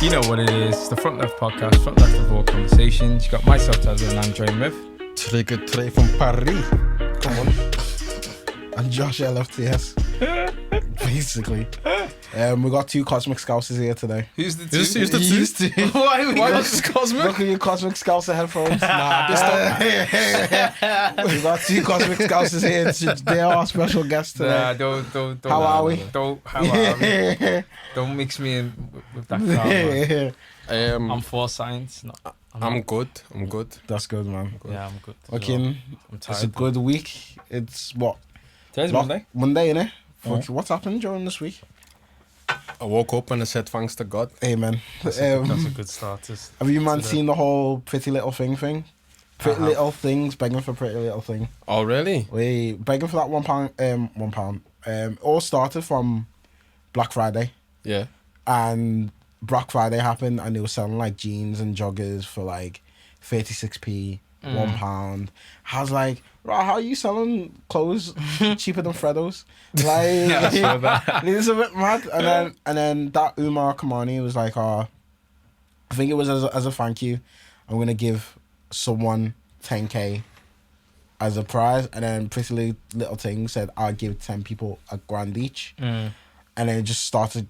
You know what it is, the Front Left Podcast, Front Left of All Conversations. You got myself, Tazza, and I'm joined with... Trigger Trey from Paris. Come on. And Josh LFTS. Basically. We got two Cosmic Scousers here today. Who's the two? Who's the two? Why are we Cosmic? Look at your Cosmic Scouser headphones. We got two Cosmic Scousers here. They are our special guests today. Nah, don't. How are we? How are we? Don't mix me in with that crowd. I'm for science. No, I'm good. That's good, man. Yeah, I'm good. Okay, I'm tired. it's a good week. It's what? Today's Monday. Monday, innit? Yeah. What's happened during this week? I woke up and I said thanks to God. Amen. That's a good start. Have you man seen the whole Pretty Little Thing? Pretty Little Things, begging for Pretty Little Thing. Oh, really? Wait, begging for that £1. It all started from Black Friday. Yeah. And Black Friday happened and they were selling like jeans and joggers for like 36p, £1. I was like, right, how are you selling clothes cheaper than Freddo's? Like, it was a bit mad. And then that Umar Kamani was like, I think it was as a thank you, I'm going to give someone 10k as a prize. And then Pretty Little Thing said, I'll give 10 people $1,000 each. And then it just started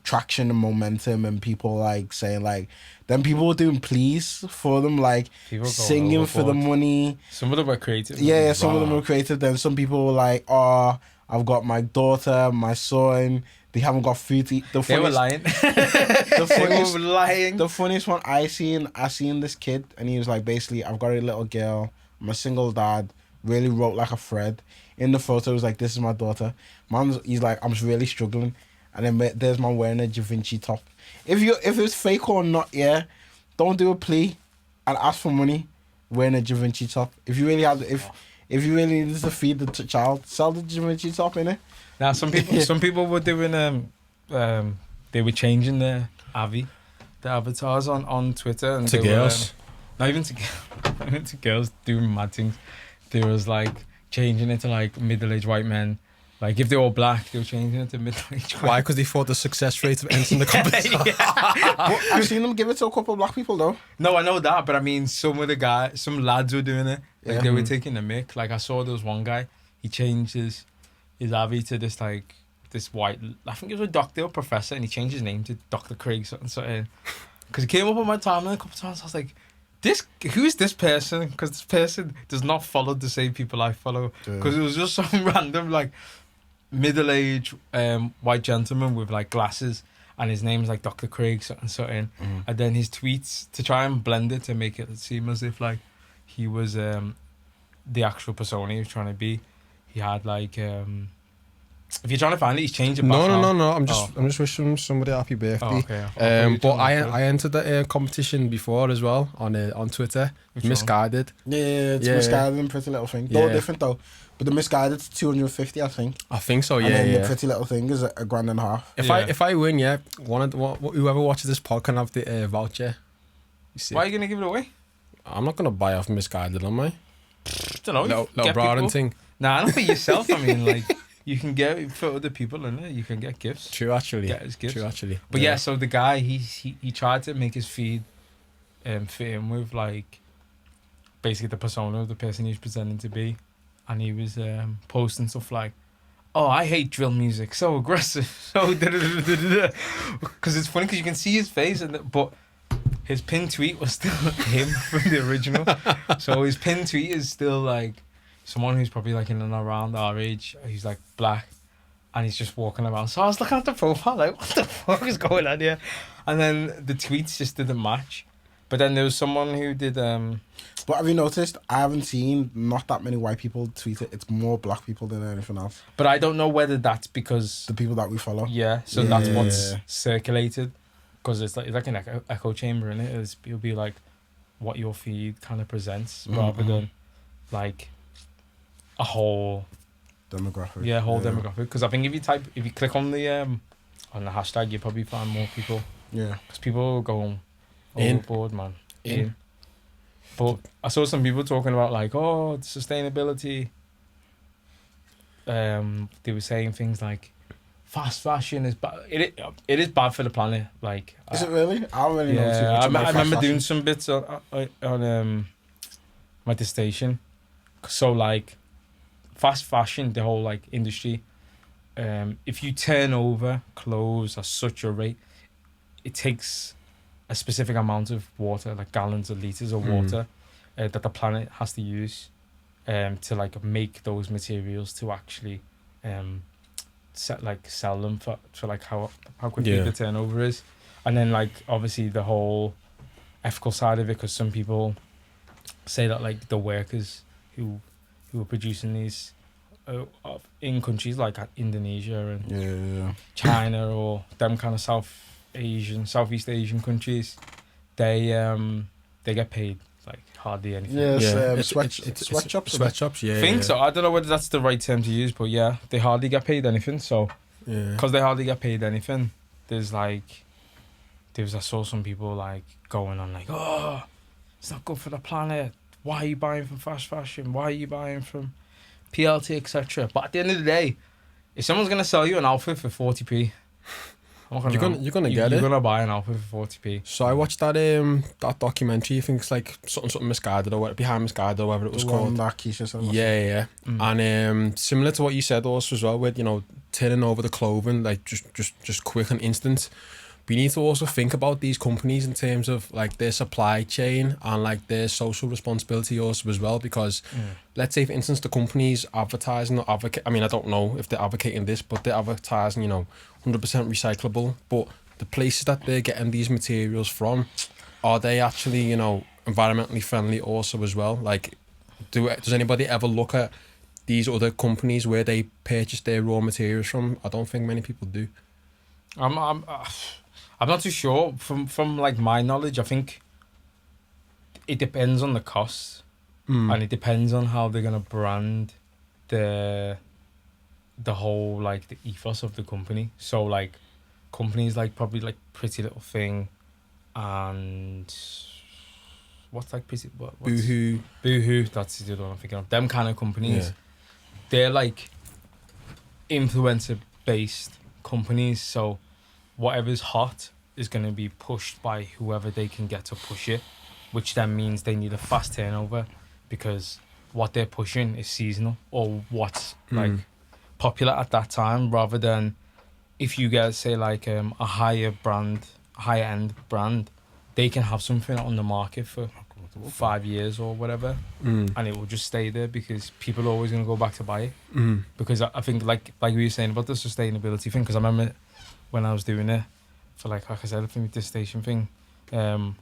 traction and momentum, and people like saying like, then people were doing pleas for them, like singing for the money. Some of them were creative. Yeah, some of them were creative. Then some people were like, oh, I've got my daughter, my son, they haven't got food to eat. They were lying. The funniest one I seen this kid, and he was like, basically, I've got a little girl, I'm a single dad, really wrote like a thread. In the photo, it was like, this is my daughter. He's like, I'm really struggling. And then there's man wearing a Da Vinci top. If it's fake or not, yeah, don't do a plea and ask for money wearing a Da Vinci top. If you really have, if you really need to feed the child, sell the Da Vinci top, innit? Now some people were doing they were changing their avatars on Twitter and to girls. Not even to girls doing mad things. There was like changing it to like middle-aged white men. Like, if they were black, they were changing it to middle-aged. Why? Because they thought the success rate of entering the competition. I've seen them give it to a couple of black people, though. No, I know that, but I mean, some lads were doing it. Like, they were taking the mick. Like, I saw there was one guy, he changed his avi to this white, I think it was a doctor or professor, and he changed his name to Dr. Craig something. Because he came up on my timeline a couple of times, I was like, who's this person? Because this person does not follow the same people I follow. Because it was just some random, like, middle-aged white gentleman with like glasses, and his name's like Dr. Craig something. And then his tweets, to try and blend it to make it seem as if like he was the actual persona he was trying to be. He had like if you're trying to find it, he's changed it back. No. I'm just wishing somebody a happy birthday. Oh, okay. But I entered the competition before as well on Twitter. Misguided. Yeah, it's Misguided and Pretty Little Thing. They're different though. But the Misguided is 250, I think. I think so, yeah. And then the Pretty Little Thing is $1,500. If I win, whoever watches this pod can have the voucher. You see? Why are you gonna give it away? I'm not gonna buy off Misguided, am I? Don't know. Little brother thing. Nah, not for yourself. I mean, like, you can get for other people, innit? You can get gifts. True, actually. Get his gifts. True, actually. But yeah, so the guy, he tried to make his feed fit in with like basically the persona of the person he was pretending to be. And he was posting stuff like, oh, I hate drill music, so aggressive, so da-da-da-da-da. Because it's funny because you can see his face, but his pinned tweet was still him from the original. So his pinned tweet is still like someone who's probably like in and around our age. He's like black, and he's just walking around. So I was looking at the profile like, what the fuck is going on here? And then the tweets just didn't match. But then there was someone who did... But have you noticed, I haven't seen not that many white people tweet it. It's more black people than anything else. But I don't know whether that's because... The people that we follow. Yeah, so that's what's circulated. Because it's like an echo chamber in it. It'll be like what your feed kind of presents rather than like a whole... demographic. Yeah, demographic. Because I think if you click on the hashtag, you probably find more people. Yeah. Because people are going overboard, man. In. But I saw some people talking about like, oh, sustainability. They were saying things like, fast fashion is bad. It is bad for the planet. Like, Is it really? I don't really know too yeah, much I about fast remember fashion. doing some bits on my dissertation. So like, fast fashion, the whole like industry. If you turn over clothes at such a rate, it takes a specific amount of water, like gallons or liters of water, that the planet has to use, to like make those materials to actually, sell them for like how quickly the turnover is, and then like obviously the whole ethical side of it, because some people say that like the workers who are producing these in countries like Indonesia and China or them kind of Southeast Asian countries, they get paid like hardly anything. Sweatshops. Yeah. I think so. I don't know whether that's the right term to use, but yeah, they hardly get paid anything. So because they hardly get paid anything, I saw some people like going on like, oh, it's not good for the planet. Why are you buying from fast fashion? Why are you buying from PLT, etc.? But at the end of the day, if someone's gonna sell you an outfit for 40p, you're gonna buy an outfit for 40p. So I watched that documentary. I think it's like something misguided or behind misguided or whatever it was called. Yeah. And similar to what you said also as well, with turning over the clothing like just quick and instant. We need to also think about these companies in terms of like their supply chain and like their social responsibility also as well, because let's say for instance the companies advertising or advocate, I mean I don't know if they're advocating this, but they're advertising 100% recyclable, but the places that they're getting these materials from, are they actually environmentally friendly also as well? Like does anybody ever look at these other companies where they purchase their raw materials from? I don't think many people do. I'm not too sure. From like my knowledge, I think it depends on the cost, and it depends on how they're gonna brand the whole like the ethos of the company. So like companies like probably like Pretty Little Thing, and what's like Boohoo. That's the other one I'm thinking of. Them kind of companies, they're like influencer based companies. So whatever's hot is going to be pushed by whoever they can get to push it, which then means they need a fast turnover, because what they're pushing is seasonal or what's like popular at that time, rather than if you get say like a higher end brand, they can have something on the market for 5 years or whatever, and it will just stay there because people are always going to go back to buy it. Because I think like we were saying about the sustainability thing, because I remember when I was doing it for like I said, for the dissertation thing, to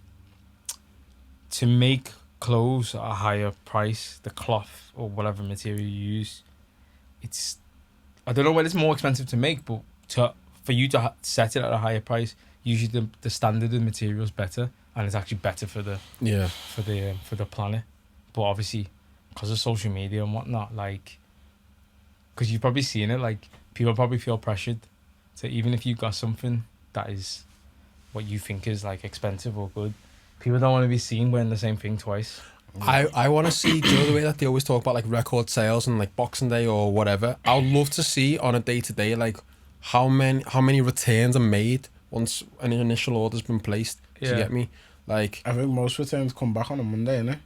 make clothes at a higher price, the cloth or whatever material you use, it's, I don't know whether it's more expensive to make, but for you to set it at a higher price, usually the standard of the material is better, and it's actually better for the for the planet. But obviously, because of social media and whatnot, like, because you've probably seen it, like people probably feel pressured. So even if you got something that is what you think is like expensive or good, people don't want to be seen wearing the same thing twice. I want to see, do you know the way that they always talk about like record sales and like Boxing Day or whatever? I would love to see on a day to day like how many returns are made once an initial order's been placed. Do you get me? Like I think most returns come back on a Monday, innit?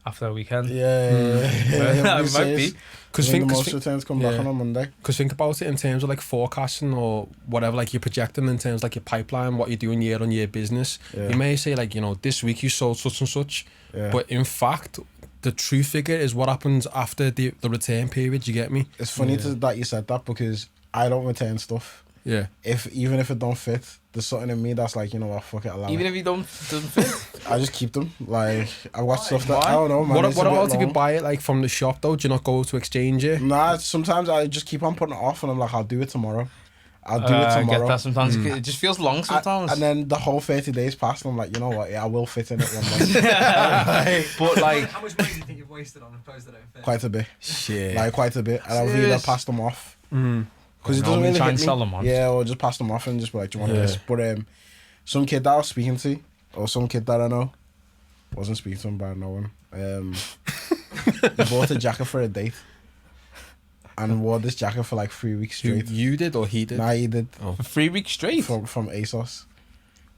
After a weekend. It might be. Because most returns come back on a Monday. Because think about it in terms of like forecasting or whatever, like you're projecting in terms of like your pipeline, what you're doing year on year business. You may say like, this week you sold such and such, but in fact, the true figure is what happens after the return period. You get me? It's funny that you said that, because I don't return stuff. Yeah. Even if it don't fit, there's something in me that's like, what, fuck it, allow Even it. if you doesn't fit, I just keep them. Like I've got stuff that I don't know, man. What about if you buy it like from the shop though? Do you not go to exchange it? Nah, sometimes I just keep on putting it off, and I'm like, I'll do it tomorrow. I get that sometimes. It just feels long sometimes. And then the whole 30 days passed, and I'm like, you know what? Yeah, I will fit in it one day. But like, how much money do you think you've wasted on clothes that don't fit? Quite a bit. Shit. Like quite a bit. And I've either passed them off. Because it doesn't really try hit and me. sell them on. Yeah, or just pass them off and just be like, do you want this? But some kid that I was speaking to, or some kid that I know, wasn't speaking to him, but I know him. He bought a jacket for a date. and wore this jacket for like 3 weeks straight. You did or he did? Nah, he did. Oh. For 3 weeks straight? From ASOS.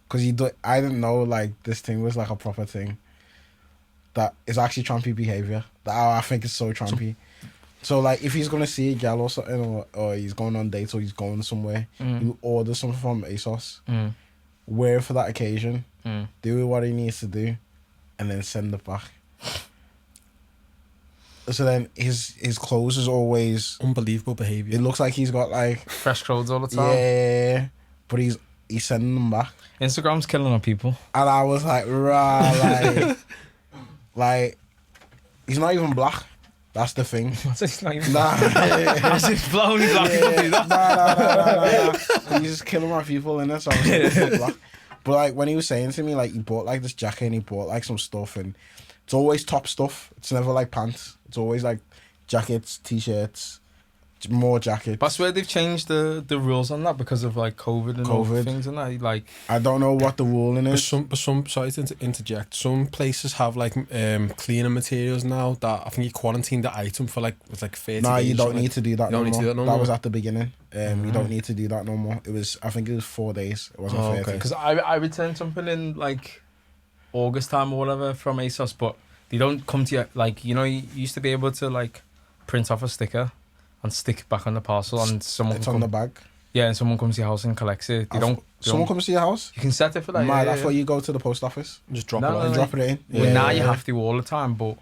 Because I didn't know like this thing was like a proper thing. That is actually trampy behaviour. That I think is so trampy. So like if he's gonna see a gal or something, or he's going on dates or he's going somewhere, you order something from ASOS, wear it for that occasion, do what he needs to do, and then send it back. So then his clothes is always unbelievable behaviour. It looks like he's got like fresh clothes all the time. Yeah, but he's sending them back. Instagram's killing our people. And I was like, rah, like he's not even black. That's the thing. It's not even nah. As if only black people do that. Nah. He's just killing my people in it, so I was like, he's black. But like when he was saying to me, like he bought like this jacket and he bought like some stuff, and it's always top stuff. It's never like pants. It's always like jackets, t-shirts, more jackets. That's where they've changed the rules on that because of like COVID and all things and that. Like I don't know what the ruling is. But some sorry to interject. Some places have like cleaner materials now that I think you quarantine the item for like 30 days. Nah, you don't need to do that. You don't need to do that no more. That was at the beginning. You don't need to do that no more. I think it was 4 days. It wasn't 30. Because I returned something in like August time or whatever from ASOS, but they don't come to you like you used to be able to like print off a sticker and stick it back on the parcel, and someone it's on the bag. Yeah, and someone comes to your house and collects it. Someone comes to your house? You can set it for that. I thought you go to the post office. Just drop it drop it in. Well, now you have to all the time, but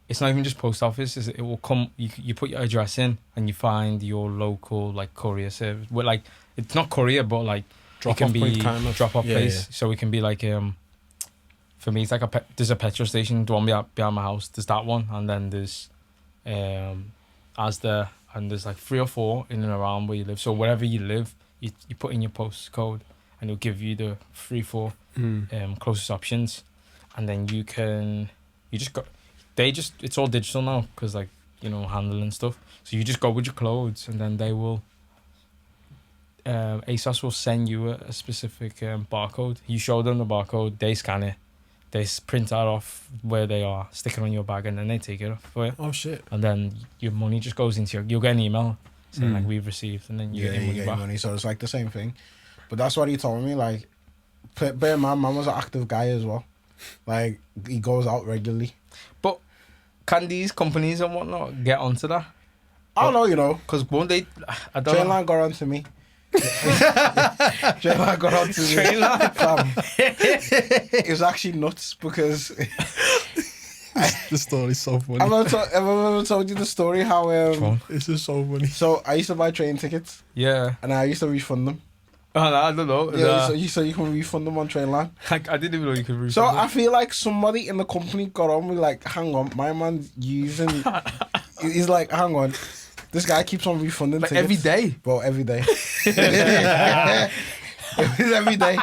it's not even just post office. It will come. You put your address in and you find your local like courier service. Well, like it's not courier, but like it can be drop off place. Yeah. So it can be like for me it's like there's a petrol station, the one behind my house. There's that one, and then there's Asda. And there's like 3 or 4 in and around where you live. So wherever you live, you put in your postcode and it'll give you the 3-4 closest options. And then it's all digital now because like, handling stuff. So you just go with your clothes and then they will, ASOS will send you a specific barcode. You show them the barcode, they scan it. They print that off where they are, stick it on your bag, and then they take it off for you. Oh shit! And then your money just goes into you'll get an email saying like we've received, and then you get your money back. So it's like the same thing. But that's what he told me. Like, bear in mind, man was an active guy as well. Like he goes out regularly. But can these companies and whatnot get onto that? I don't know, because one day I don't. Trainline got onto me. Trainline got onto me. It was actually nuts because the story's so funny. I've ever told you the story how this is so funny. So I used to buy train tickets. Yeah. And I used to refund them. Oh, no, I don't know. Yeah, so you can refund them on Trainline. I didn't even know you could refund so them. I feel like somebody in the company got on with like, hang on, my man's using. He's like, hang on. This guy keeps on refunding tickets. Every day? Well, every day. It was every day.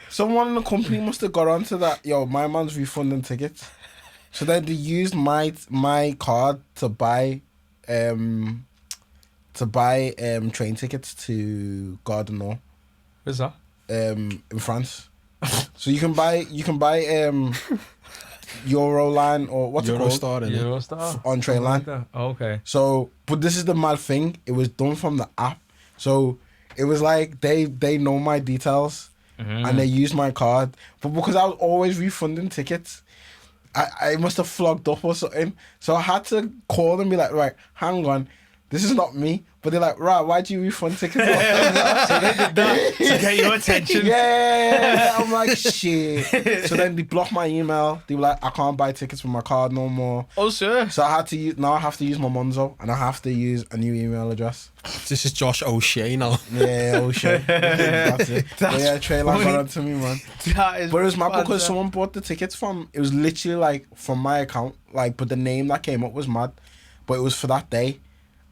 Someone in the company must have got onto that. Yo, my man's refunding tickets. So then they used my card to buy train tickets to Gardiner. Where's that? In France. So you can buy Euroline or what's it called? Eurostar on Trainline. Like okay. So, but this is the mad thing. It was done from the app. So it was like they know my details and they used my card. But because I was always refunding tickets, I must have flogged up or something. So I had to call them and be like, right, hang on. This is not me. But they're like, right, why'd you refund tickets? So they did that to get your attention. Yeah. I'm like, shit. So then they blocked my email. They were like, I can't buy tickets with my card no more. Oh, sure. So I have to use my Monzo and I have to use a new email address. This is Josh O'Shea now. Yeah, O'Shea. That's it. Trainline got onto me, man. That is but it was mad because someone bought the tickets it was literally like from my account, like, but the name that came up was mad. But it was for that day.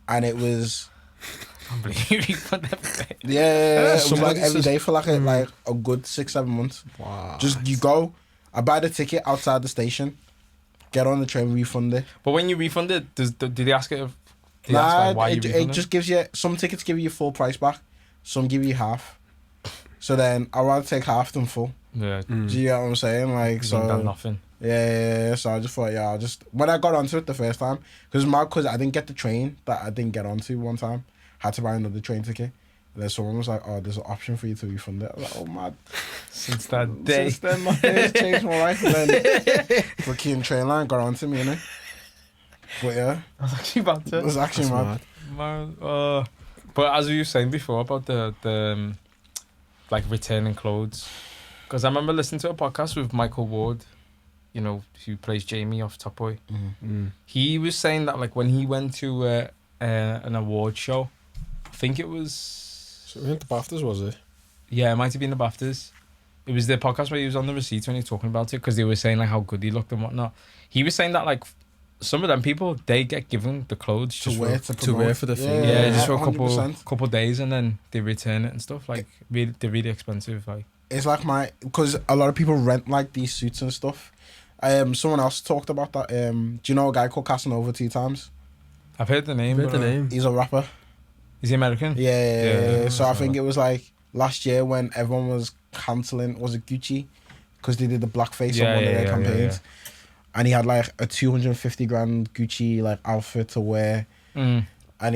And it was... I can't believe you refund every day. Yeah, it was like every day for like a good 6-7 months. Wow. Just you go, I buy the ticket outside the station, get on the train, refund it. But when you refund it, did they ask it? Nah, it just gives you, some tickets give you full price back, some give you half. So then I'd rather take half than full. Yeah. Do you get what I'm saying? Like, so done nothing. Yeah. So I just thought, when I got onto it the first time, because I didn't get the train that I didn't get onto one time, had to buy another train ticket. And then someone was like, "Oh, there's an option for you to refund it." I was like, "Oh man!" Since that day, my days changed my life. And then fucking train line got onto me, innit? But yeah, I was actually about to. it was actually mad. Man, but as we were saying before about the like returning clothes, because I remember listening to a podcast with Michael Ward, you know, who plays Jamie off Top Boy. Mm-hmm. He was saying that like when he went to an award show, I think it was. So we went to BAFTAs, was it? Yeah, it might have been the BAFTAs. It was the podcast where he was on the receipts when he was talking about it, because they were saying like how good he looked and whatnot. He was saying that like some of them people, they get given the clothes to wear for the thing. Yeah, just for a couple days, and then they return it and stuff. Like they're really expensive. Like it's like because a lot of people rent like these suits and stuff. Someone else talked about that. Do you know a guy called Casanova Tea Times? I've heard the name. He's a rapper. Is he American? Yeah. So I think it was like last year when everyone was cancelling, was it Gucci? Because they did the blackface on one of their campaigns. And he had like a 250 grand Gucci like outfit to wear. And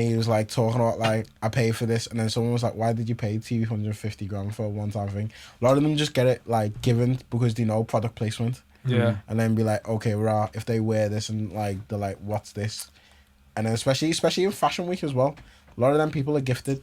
he was like talking about like, I paid for this. And then someone was like, why did you pay 250 grand for a one-time thing? A lot of them just get it like given because they know product placement. Yeah. And then be like, okay, rah, if they wear this and like, they're like, what's this? And then especially in Fashion Week as well. A lot of them people are gifted.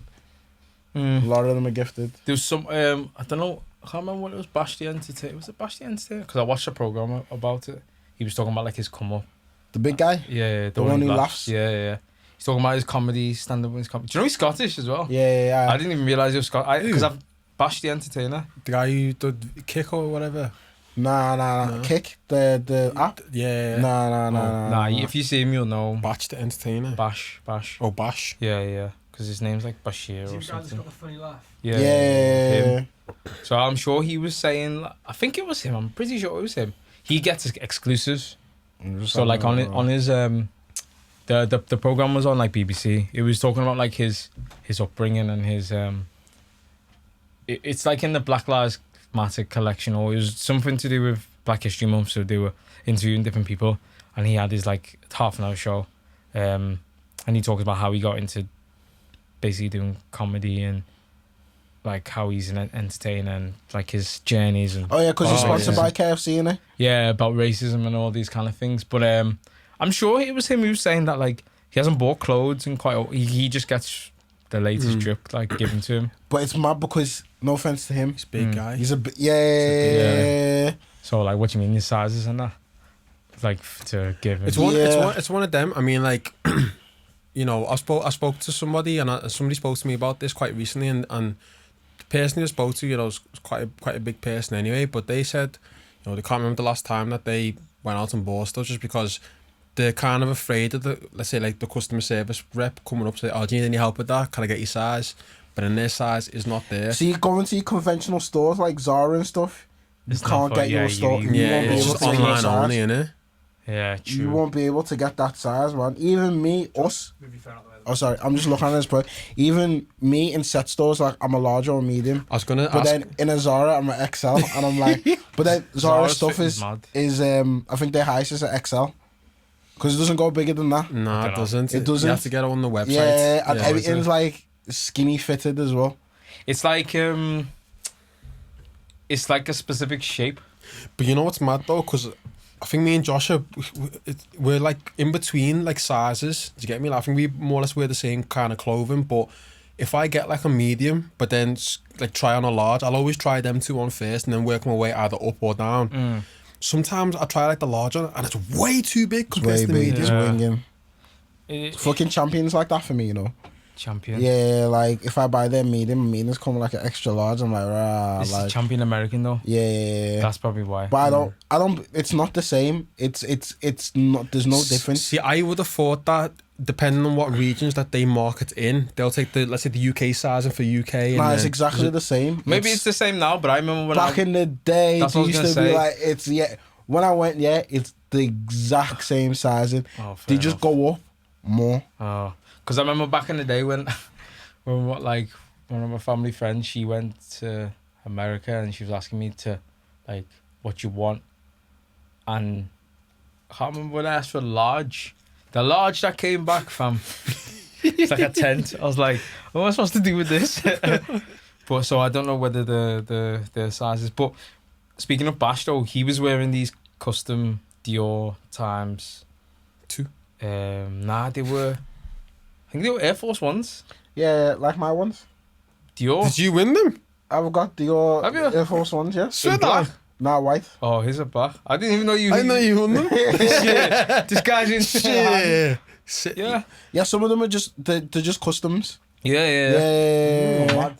A lot of them are gifted. There was some, I don't know, I can't remember what it was, Bash the Entertainer. Was it Bash the Entertainer? Because I watched a programme about it. He was talking about like his come up. The big guy? Yeah. The one who laughs? Yeah. He's talking about his comedy, stand up in his comedy. Do you know he's Scottish as well? Yeah. I didn't even realise he was Scottish. Because I've Bash the Entertainer. The guy who did Kick or whatever. Nah. Kick, the app? Yeah. Nah. If you see him, you'll know. Bash the Entertainer. Bash. Oh, Bash. Yeah. Because his name's like Bashir or Is he the guy that's something. got the funny laugh? Yeah. Him. So I'm sure he was saying, I think it was him. I'm pretty sure it was him. He gets exclusives. So like on his the program was on like BBC. It was talking about like his upbringing and his it's like in the Black Lives Matter collection, or it was something to do with Black History Month. So they were interviewing different people, and he had his like half-an-hour show, and he talked about how he got into basically doing comedy and like how he's an entertainer and like his journeys and because he's sponsored by KFC, innit? Yeah, about racism and all these kind of things. But I'm sure it was him who was saying that like he hasn't bought clothes and he just gets the latest drip like given to him. But it's mad because no offense to him, He's a big guy. He's a bit yeah. So like, what do you mean his sizes and that? Like to give him. It's one of them. I mean, like, you know, I spoke to somebody and somebody spoke to me about this quite recently, and the person who I spoke to, you know, was quite a big person anyway. But they said, you know, they can't remember the last time that they went out and bought stuff just because they're kind of afraid of let's say like the customer service rep coming up to say, oh, do you need any help with that? Can I get your size? But in their size is not there. So you go into your conventional stores like Zara and stuff, you can't get your store. You won't be able to online only, innit? Yeah, true. You won't be able to get that size, man. Even sorry, I'm just looking at this, but even me in set stores, like I'm a large or medium. I was gonna but then in a Zara, I'm an XL, and I'm like, but then Zara stuff is I think their highest is an XL. Because it doesn't go bigger than that. No, it doesn't. It doesn't. You have to get it on the website. Yeah, and everything's like skinny fitted as well. It's like a specific shape. But you know what's mad though? Because I think me and Josh we're like in between like sizes. Do you get me? Like, I think we more or less wear the same kind of clothing. But if I get like a medium, but then like try on a large, I'll always try them two on first and then work my way either up or down. Sometimes I try like the large one and it's way too big compared to the medium. It's winging. Fucking Champions like that for me, you know. Champion. Yeah, like if I buy their medium's coming like an extra large. I'm like, rah. This like, is Champion American though. Yeah. That's probably why. But I don't. It's not the same. It's not. There's no difference. See, I would have thought that depending on what regions that they market in, they'll take let's say the UK size and for UK. And it's exactly the same. Maybe it's the same now, but I remember when back in the day, it used to say. Be like when I went, it's the exact same sizing. They just go up more. Oh, because I remember back in the day when like one of my family friends, she went to America and she was asking me to like what you want, and I can't remember when I asked for large. The large that came back from, it's like a tent. I was like, what am I supposed to do with this? But so I don't know whether the sizes. But speaking of Bash though, he was wearing these custom Dior times 2. Nah, they were. I think they were Air Force Ones. Yeah, like my ones. Dior. Did you win them? I've got Dior Have you? Air Force Ones, yeah. Swear black? down. Nah, white. Oh, here's a black. I didn't even know you. I didn't know you won them. Shit. This guy's in. Shit. Yeah. Yeah, some of them are just they're just customs. Yeah. Yeah.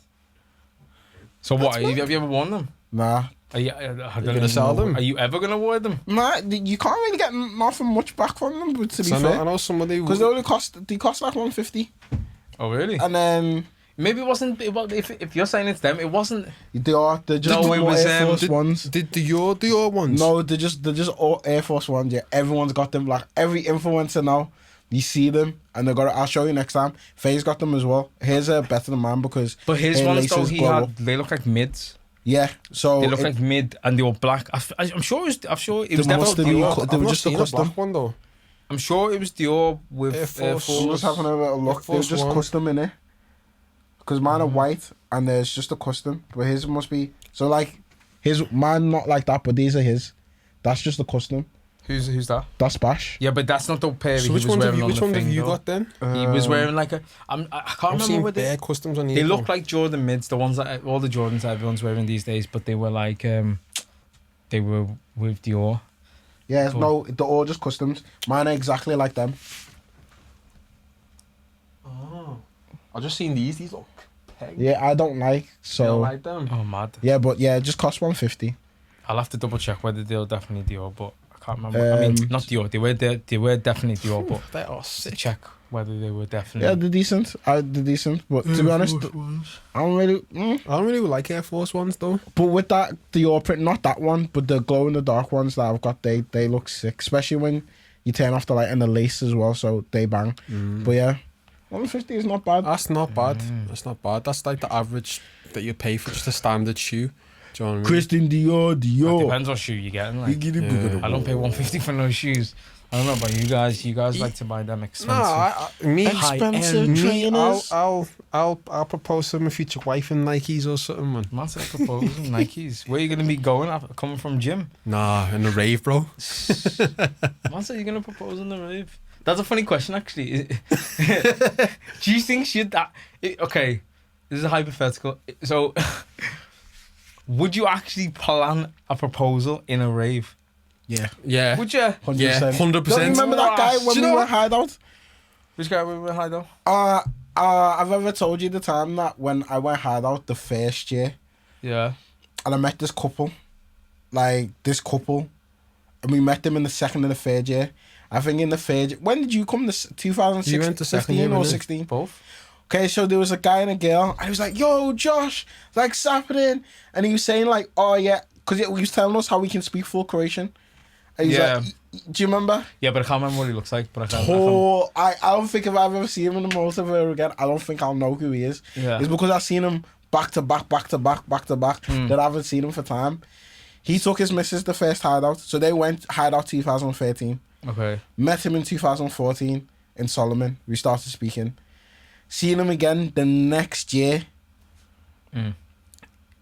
So what? Have you ever worn them? Nah. Are you gonna sell them? Are you ever gonna wear them? Nah, you can't really get nothing much back from them. But to be So fair, I know somebody because they only cost like $150, Oh really? and then Maybe it wasn't. If you're saying it's them, it wasn't. they're just No, it more was, Air Force Ones. Did the your ones? No, they're just all Air Force Ones. Yeah, everyone's got them. Like every influencer now, you see them, and they got. I'll show you next time. Faye's got them as well. His are better than mine because. But his her ones though, laces he glow had. up. They look like mids. Yeah, so They look like mid, and they were black. I'm sure it was. I'm sure it was They must definitely. have been- Dior. they I've were not just a seen custom. black one though. I'm sure it was Dior with Air Air Force. Force. I'm just having a little look. Air They're Force just Ones. custom in it. Because mine are white and there's just a custom, but his must be so like mine not like that, but these are his. That's just a custom. Who's that? That's Bash. Yeah, but that's not the pair So he which was ones have wearing you? on Which the ones have thing, you though. got then? He was wearing like a. I can't I've remember seen what bare customs on the. they look like Jordan mids, the ones that all the Jordans everyone's wearing these days, but they were like they were with Dior. Yeah, Cool. no, they're all just customs. Mine are exactly like them. Oh, I've just seen these. These look peg. Yeah, I don't like I so. don't like them. Oh mad! Yeah, but yeah, it just cost $150. I'll have to double check whether they're definitely Dior, but I can't remember. I mean, not Dior. They were definitely Dior, but They are to sick. check whether they were definitely. Yeah, they're decent. They're decent, but to be honest, I don't really. I don't really like Air Force Ones though. But with that Dior print, not that one, but the glow in the dark ones that I've got, they look sick, especially when you turn off the light and the lace as well, so they bang. But yeah, 150 is not bad. That's not bad. That's not bad. That's like the average that you pay for just a standard shoe. Do you know what I mean? Christian Dior, It Dior. depends what shoe you're getting. Like, Yeah. I don't pay $150 for no shoes. I don't know about you guys. You guys like to buy them expensive. No, me Expensive me, trainers. I'll propose to my future wife in Nikes or something, man. Man said proposing Nikes. Where are you gonna be going after coming from gym? Nah, in the rave, bro. Man said you're gonna propose in the rave. That's a funny question, actually. Do you think she'd that? Okay, this is a hypothetical. So, would you actually plan a proposal in a rave? Yeah, Yeah. Would you? 100%. Yeah, 100%. Don't you remember that guy when Do you we know were what? hideout? Which guy we were hideout? I've ever told you the time that when I went hideout the first year, Yeah. and I met this couple, and we met them in the second and the third year. I think in the third, when did you come? This 2016 You went to second year, or didn't you? 16? Both. Okay, so there was a guy and a girl, and he was like, "Yo, Josh, like, what's happening?" And he was saying like, "Oh yeah," because he was telling us how we can speak full Croatian. And he's Yeah. like, "Do you remember?" Yeah, but I can't remember what he looks like. But I can't. Oh, I don't think if I've ever seen him in the motor again, I don't think I'll know who he is. Yeah. It's because I've seen him back to back that I haven't seen him for time. He took his missus the first hideout, so they went hideout 2013. Okay. Met him in 2014 in Solomon. We started speaking. Seen him again the next year.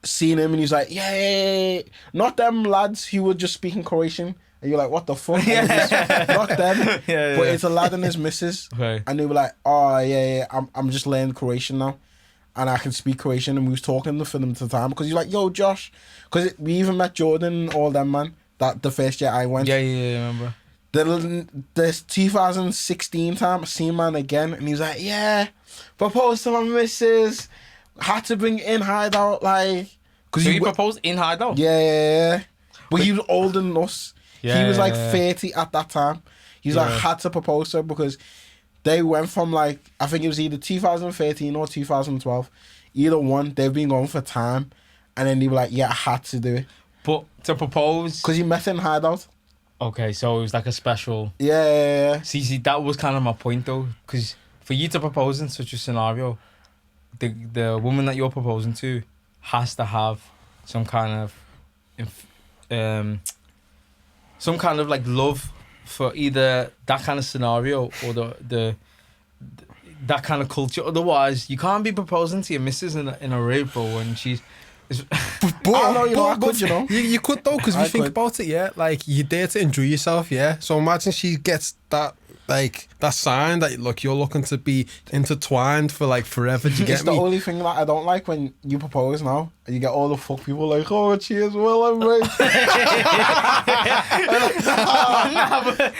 Seen him and he's like, yeah. Not them lads who were just speaking Croatian. And you're like, what the fuck? Not them. Yeah. But it's a lad and his missus. Okay. And they were like, oh, yeah, I'm just learning Croatian now. And I can speak Croatian. And we was talking for them at the time. Because you're like, yo, Josh. Because we even met Jordan and all them, man. That the first year I went. Yeah, I remember. This 2016 time, I seen man again. And he was like, yeah, proposed to my missus. Had to bring it in hideout, like. So you proposed in hideout? Yeah. But he was older than us. Yeah, he was like yeah. 30 at that time. He's like, had to propose to her because they went from like, I think it was either 2013 or 2012. Either one, they've been going for time. And then they were like, yeah, I had to do it. But to propose... Because he met in hideout. Okay, so it was like a special... Yeah. See, that was kind of my point though. Because for you to propose in such a scenario, the woman that you're proposing to has to have some kind of some kind of like love for either that kind of scenario or the that kind of culture. Otherwise, you can't be proposing to your missus in a rave, bro, when she's. But I know, I could, You could though, because if you think about it, yeah, like you're there to enjoy yourself, yeah. So imagine she gets that, like that sign that look, you're looking to be intertwined for like forever. Do you get me? It's the only thing that I don't like when you propose now and you get all the fuck people like, oh, cheers, well, I'm right.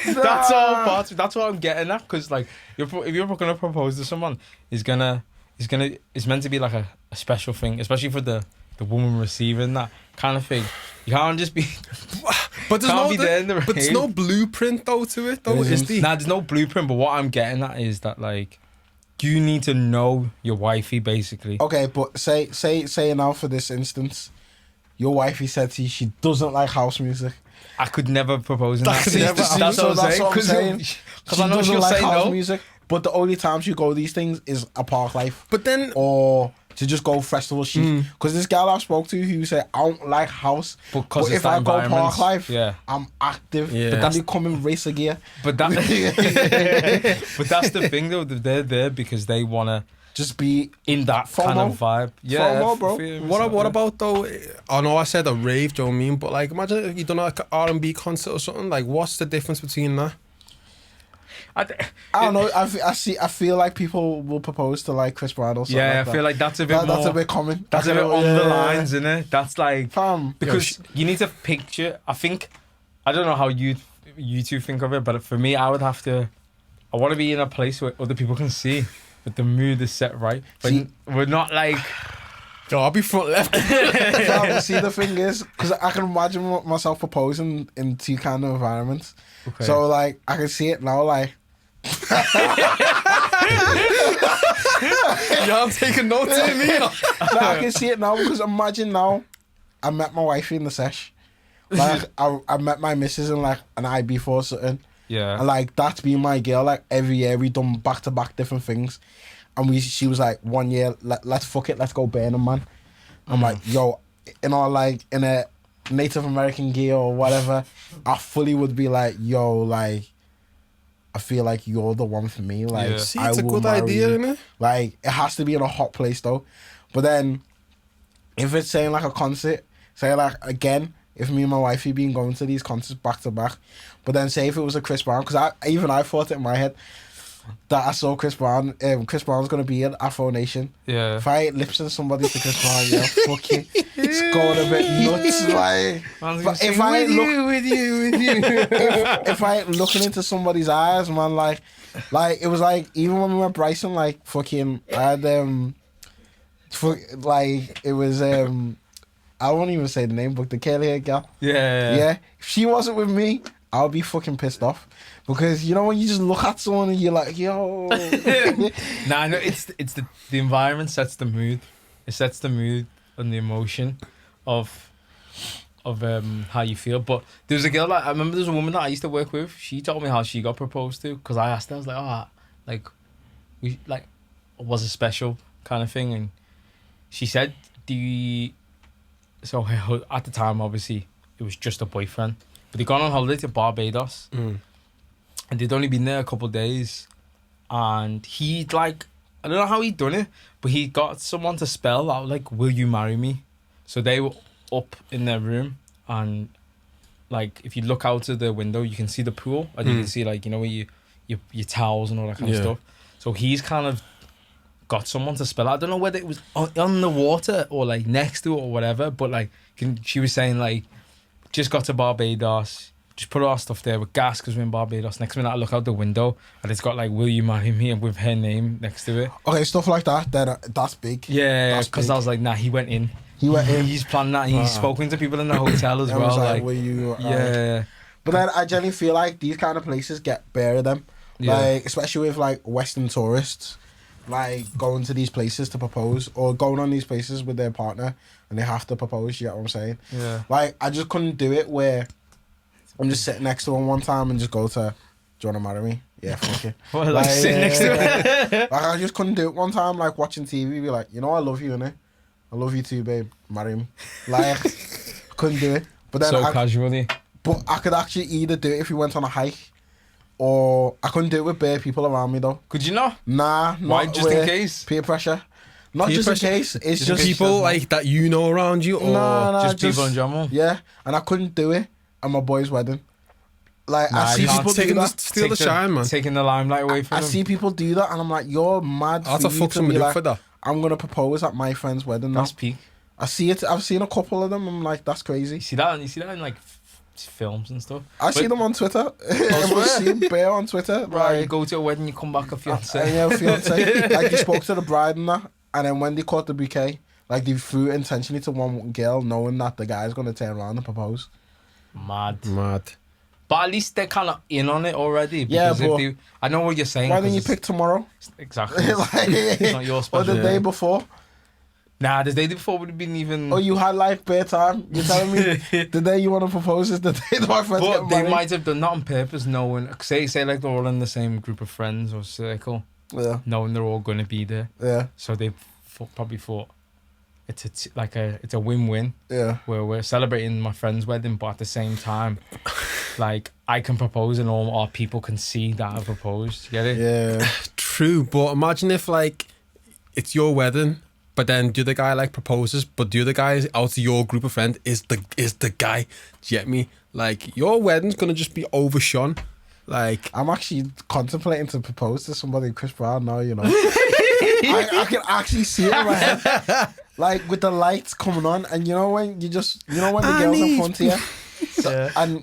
That's all part. That's what I'm getting at, because like if you're gonna propose to someone, it's meant to be like a special thing, especially for the woman receiving that kind of thing. You can't just be. But there's no blueprint though to it though. There's no blueprint. But what I'm getting at is that like you need to know your wifey basically. Okay, but say now for this instance, your wifey said to you she doesn't like house music. I could never propose in that. That's what I'm saying. Because I know she'll like say house music, but the only times you go these things is a park life. But then or to just go festival chic. Because this gal I spoke to who said I don't like house, but if I go park life, I'm active. Yeah. But then you come in racer gear. But that's the thing though. They're there because they wanna just be in that kind of vibe. Yeah, FOMO, bro. What about though? I know I said a rave, do you know what I mean? But like, imagine if you done like an R&B concert or something. Like, what's the difference between that? I don't know. I feel like people will propose to like Chris Brown or something. Yeah, like I feel like that's a bit more. That's a bit common. That's a bit on the lines, isn't it? That's like because you need to picture. I don't know how you two think of it, but for me, I want to be in a place where other people can see, but the mood is set right. But we're not like. Yo, I'll be front left. See, the thing is, because I can imagine myself proposing in two kind of environments. Okay. So like, I can see it now, like. I'm taking notes of me. No, I can see it now because imagine now, I met my wifey in the sesh. Like I met my missus in like an IB4 or something. Yeah. And like that's been my girl. Like every year we done back to back different things, and she was like 1 year let's fuck it, let's go Burnham, man. I'm like, yo, like in a Native American gear or whatever, I fully would be like, yo, like. I feel like you're the one for me. Like, see, it's a good idea, isn't it? Like, it has to be in a hot place though. But then, if it's saying like a concert, say like again, if me and my wifey been going to these concerts back to back, but then say if it was a Chris Brown, because I thought it in my head that I saw Chris Brown. Chris Brown's gonna be in Afro Nation. Yeah. If I lip sync somebody to Chris Brown, yeah, fuck it, it's going a bit nuts. Like, but if I with you, if I ain't looking into somebody's eyes, man, like it was like even when we went Bryson, like fucking, I had like it was I won't even say the name, but the curly hair girl. Yeah. If she wasn't with me, I would be fucking pissed off. Because you know when you just look at someone and you're like, yo. No, it's the environment sets the mood. It sets the mood and the emotion of how you feel. But there's a girl I remember. There's a woman that I used to work with. She told me how she got proposed to because I asked her. I was like, was it special kind of thing? And she said so at the time obviously it was just a boyfriend, but they'd gone on holiday to Barbados. And they'd only been there a couple of days, and he'd like, I don't know how he'd done it, but he got someone to spell out like, will you marry me? So they were up in their room, and like if you look out of the window you can see the pool, and you can see like, you know, where your towels and all that kind of stuff. So he's kind of got someone to spell out. I don't know whether it was on the water or like next to it or whatever, but like she was saying like, just got to Barbados, just put our stuff there with gas because we're in Barbados. Next minute I look out the window and it's got like, will you marry me, and with her name next to it. Okay, stuff like that's big. Yeah, because I was like, nah, he went in. He's planned that. He's spoken to people in the hotel as well. Like, will you? Yeah. But then I generally feel like these kind of places get bare of them. Yeah. Like, especially with like Western tourists, like going to these places to propose or going on these places with their partner and they have to propose. You get what I'm saying? Yeah. Like, I just couldn't do it where I'm just sitting next to him one time and just go to, do you want to marry me? Yeah, fuck it. What, like sitting next to him? Like, I just couldn't do it one time, like watching TV, be like, you know, I love you, innit? I love you too, babe. Marry me. Like, couldn't do it. But then so casually. But I could actually either do it if we went on a hike, or I couldn't do it with bare people around me though. Could you not? Nah, why? Just in case? Peer pressure. Not peer just pressure? in case. It's just people like that you know around you, or just people in general. Yeah, and I couldn't do it at my boy's wedding. Like I see people do that. Steal the shine, man. Taking the limelight away from I them. see people do that, and I'm like, you're mad. How the fuck somebody do for that? I'm gonna propose at my friend's wedding. That's now. peak. I see it. I've seen a couple of them. I'm like, that's crazy. You see that in like films and stuff. I see them on Twitter. I've seen Bear on Twitter. Right, you Like, go to a wedding, you come back a fiance. yeah, fiance. Like he spoke to the bride and that, and then when they caught the bouquet, like they threw it intentionally to one girl, knowing that the guy's gonna turn around and propose. Mad. But at least they're kind of in on it already. Yeah, but I know what you're saying. Why didn't you pick tomorrow? Exactly. It's not your special. Or the day before? Nah, the day before would have been even. Oh, you had like bare time. You're telling me the day you want to propose is the day that my friends get But married. they might have done that on purpose, knowing. Say like they're all in the same group of friends or circle, knowing they're all going to be there. Yeah. So they probably thought it's a win-win. Yeah. Where we're celebrating my friend's wedding, but at the same time, like I can propose and all our people can see that I proposed. You get it? Yeah. True, but imagine if like it's your wedding, but then the other guy like proposes, but the other guy out of your group of friends is the guy. Do you get me? Like your wedding's gonna just be overshone. Like I'm actually contemplating to propose to somebody, Chris Brown. Now you know. I can actually see it in my head, like with the lights coming on, and you know when the girls in front of you, and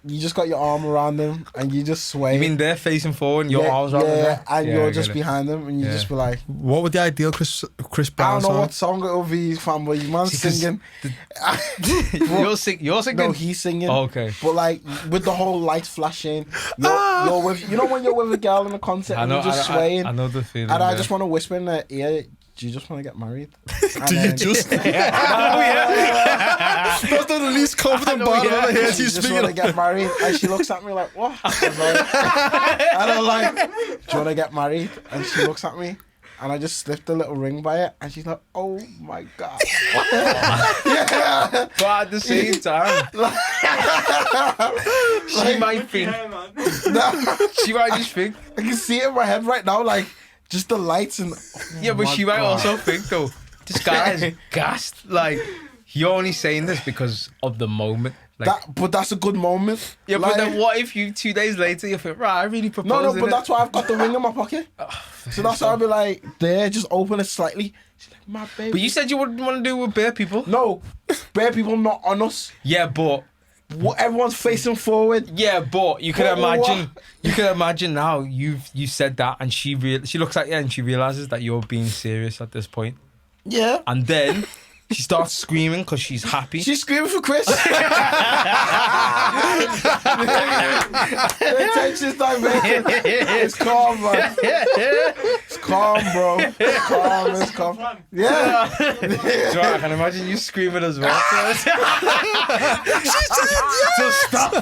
you just got your arm around them and you just sway. You mean they're facing forward and your arms around them? And you're just behind them and you just be like, what would the ideal Chris Brown I don't know song? what song it would be, fam, but your man's singing. You're singing? No, he's singing. Oh, okay. But like with the whole lights flashing, you're with, you know when you're with a girl in a concert and you're just swaying. I know the feeling. And I just want to whisper in her ear, do you just want to get married? Do you just? Oh yeah. That's not the least confident part of the head She she's just speaking. want to get married, and she looks at me like, what? And I'm like, do you want to get married? And she looks at me, and I just slipped a little ring by it, and she's like, oh my god. But at the same time, she might think. She might just think. I can see it in my head right now, like just the lights and. Yeah, but she might also think though, this guy's gassed. Like, you're only saying this because of the moment. Like, But that's a good moment. yeah, like, but then what if you 2 days later you think, right, I really proposed? No, but that's why I've got the ring in my pocket. So that's why I'll be like, there, just open it slightly. She's like, my baby. But you said you wouldn't want to do it with bare people. No, bare people not on us. Yeah, but. What, everyone's facing forward. Yeah, but you can imagine. You can imagine now. You said that, and she looks at you and she realizes that you're being serious at this point. Yeah. And then she starts screaming because she's happy. She's screaming for Chris. The tension's diverted. It's calm, man. It's calm, bro. It's calm. Yeah. So I can imagine you screaming as well. So stop.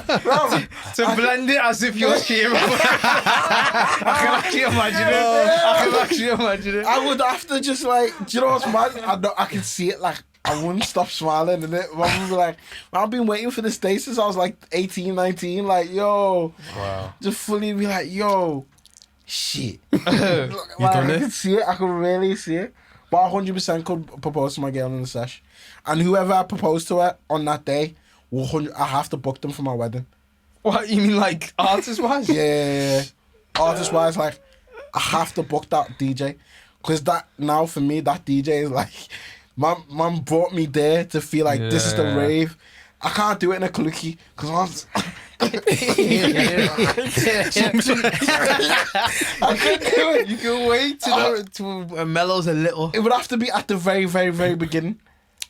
To blend it as if you're screaming. I can actually imagine it. I would have to just like, do you know what's mad? I can see it like, I wouldn't stop smiling and it. Mom would be like, I've been waiting for this day since I was like 18, 19. Like, yo. Wow. Just fully be like, yo. Shit. You done I it? could see it. I could really see it. But I 100% could propose to my girl in the sesh. And whoever I propose to her on that day, I have to book them for my wedding. What, you mean like artist-wise? Yeah. Artist-wise, like, I have to book that DJ. Because that, now for me, that DJ is like, mom brought me there to feel like this is the rave. I can't do it in a kaluki because I couldn't do it. You can wait till mellows a little. It would have to be at the very, very, very beginning.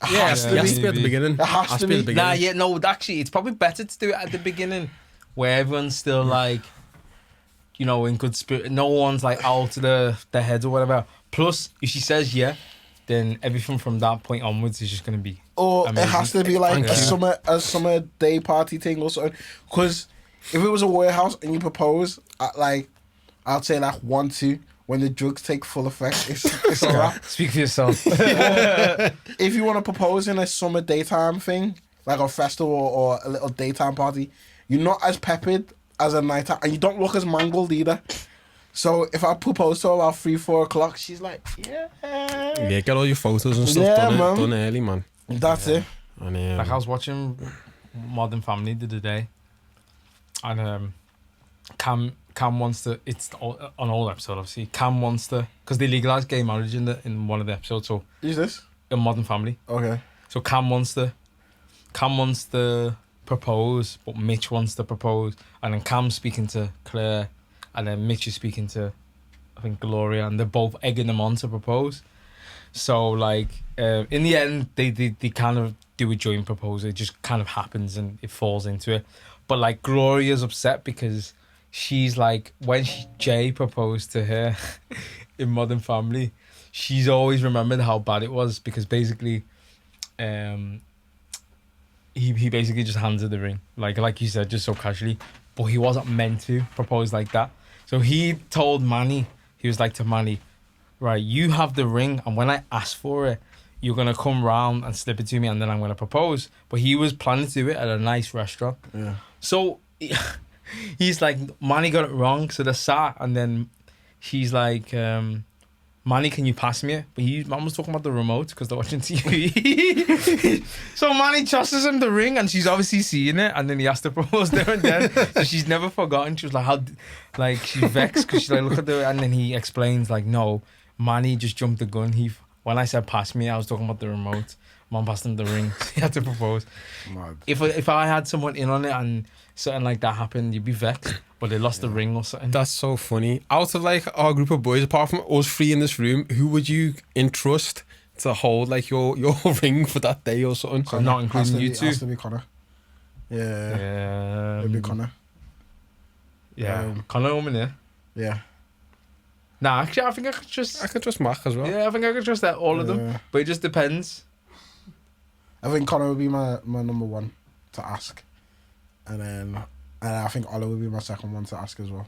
It has to It has be. to be at the beginning. It has to be. Nah, yeah, no, actually, it's probably better to do it at the beginning where everyone's still like, you know, in good spirit. No one's like out of their heads or whatever. Plus, if she says yeah, then everything from that point onwards is just going to be Or amazing. it has to be like a summer day party thing or something. Because if it was a warehouse and you propose at like, I'd say like 1, 2, when the drugs take full effect, it's a wrap. Speak for yourself. If you want to propose in a summer daytime thing, like a festival or a little daytime party, you're not as peppered as a nighttime, and you don't look as mangled either. So if I propose to her about 3-4 o'clock, she's like, yeah, get all your photos and stuff done early, man. That's it. And, like I was watching Modern Family the other day, and Cam wants to. It's an old episode, obviously. Cam wants to, because they legalized gay marriage in one of the episodes. So who's this? In Modern Family. Okay. So Cam wants to propose, but Mitch wants to propose, and then Cam's speaking to Claire, and then Mitch is speaking to, I think, Gloria, and they're both egging them on to propose. So like, in the end, they kind of do a joint proposal. It just kind of happens and it falls into it. But like, Gloria's upset because she's like, when Jay proposed to her in Modern Family, she's always remembered how bad it was, because basically, he basically just hands her the ring, like you said, just so casually, but he wasn't meant to propose like that. So he told Manny, he was like to Manny, right, you have the ring, and when I ask for it, you're gonna come round and slip it to me, and then I'm gonna propose. But he was planning to do it at a nice restaurant. Yeah. So he's like, Manny got it wrong, so they're sat, and then he's like, Manny, can you pass me it? But man was talking about the remote because they're watching TV. So Manny tosses him the ring, and she's obviously seeing it, and then he has to propose there and then. So she's never forgotten. She was like, she's vexed because she's like, look at the, and then he explains like, no, Manny just jumped the gun. When I said pass me, I was talking about the remote. Mom passed him the ring. So he had to propose. Mad. If I had someone in on it and something like that happened, you'd be vexed. But they lost the ring or something. That's so funny. Out of like our group of boys, apart from us three in this room, who would you entrust to hold like your ring for that day or something? So not including you two. Has to be Connor. Yeah. It'd be Connor. Yeah. Connor over there. Yeah. Nah, actually, I think I could trust Mac as well. Yeah, I think I could trust that all of them. But it just depends. I think Connor would be my number one to ask, and I think Ola would be my second one to ask as well.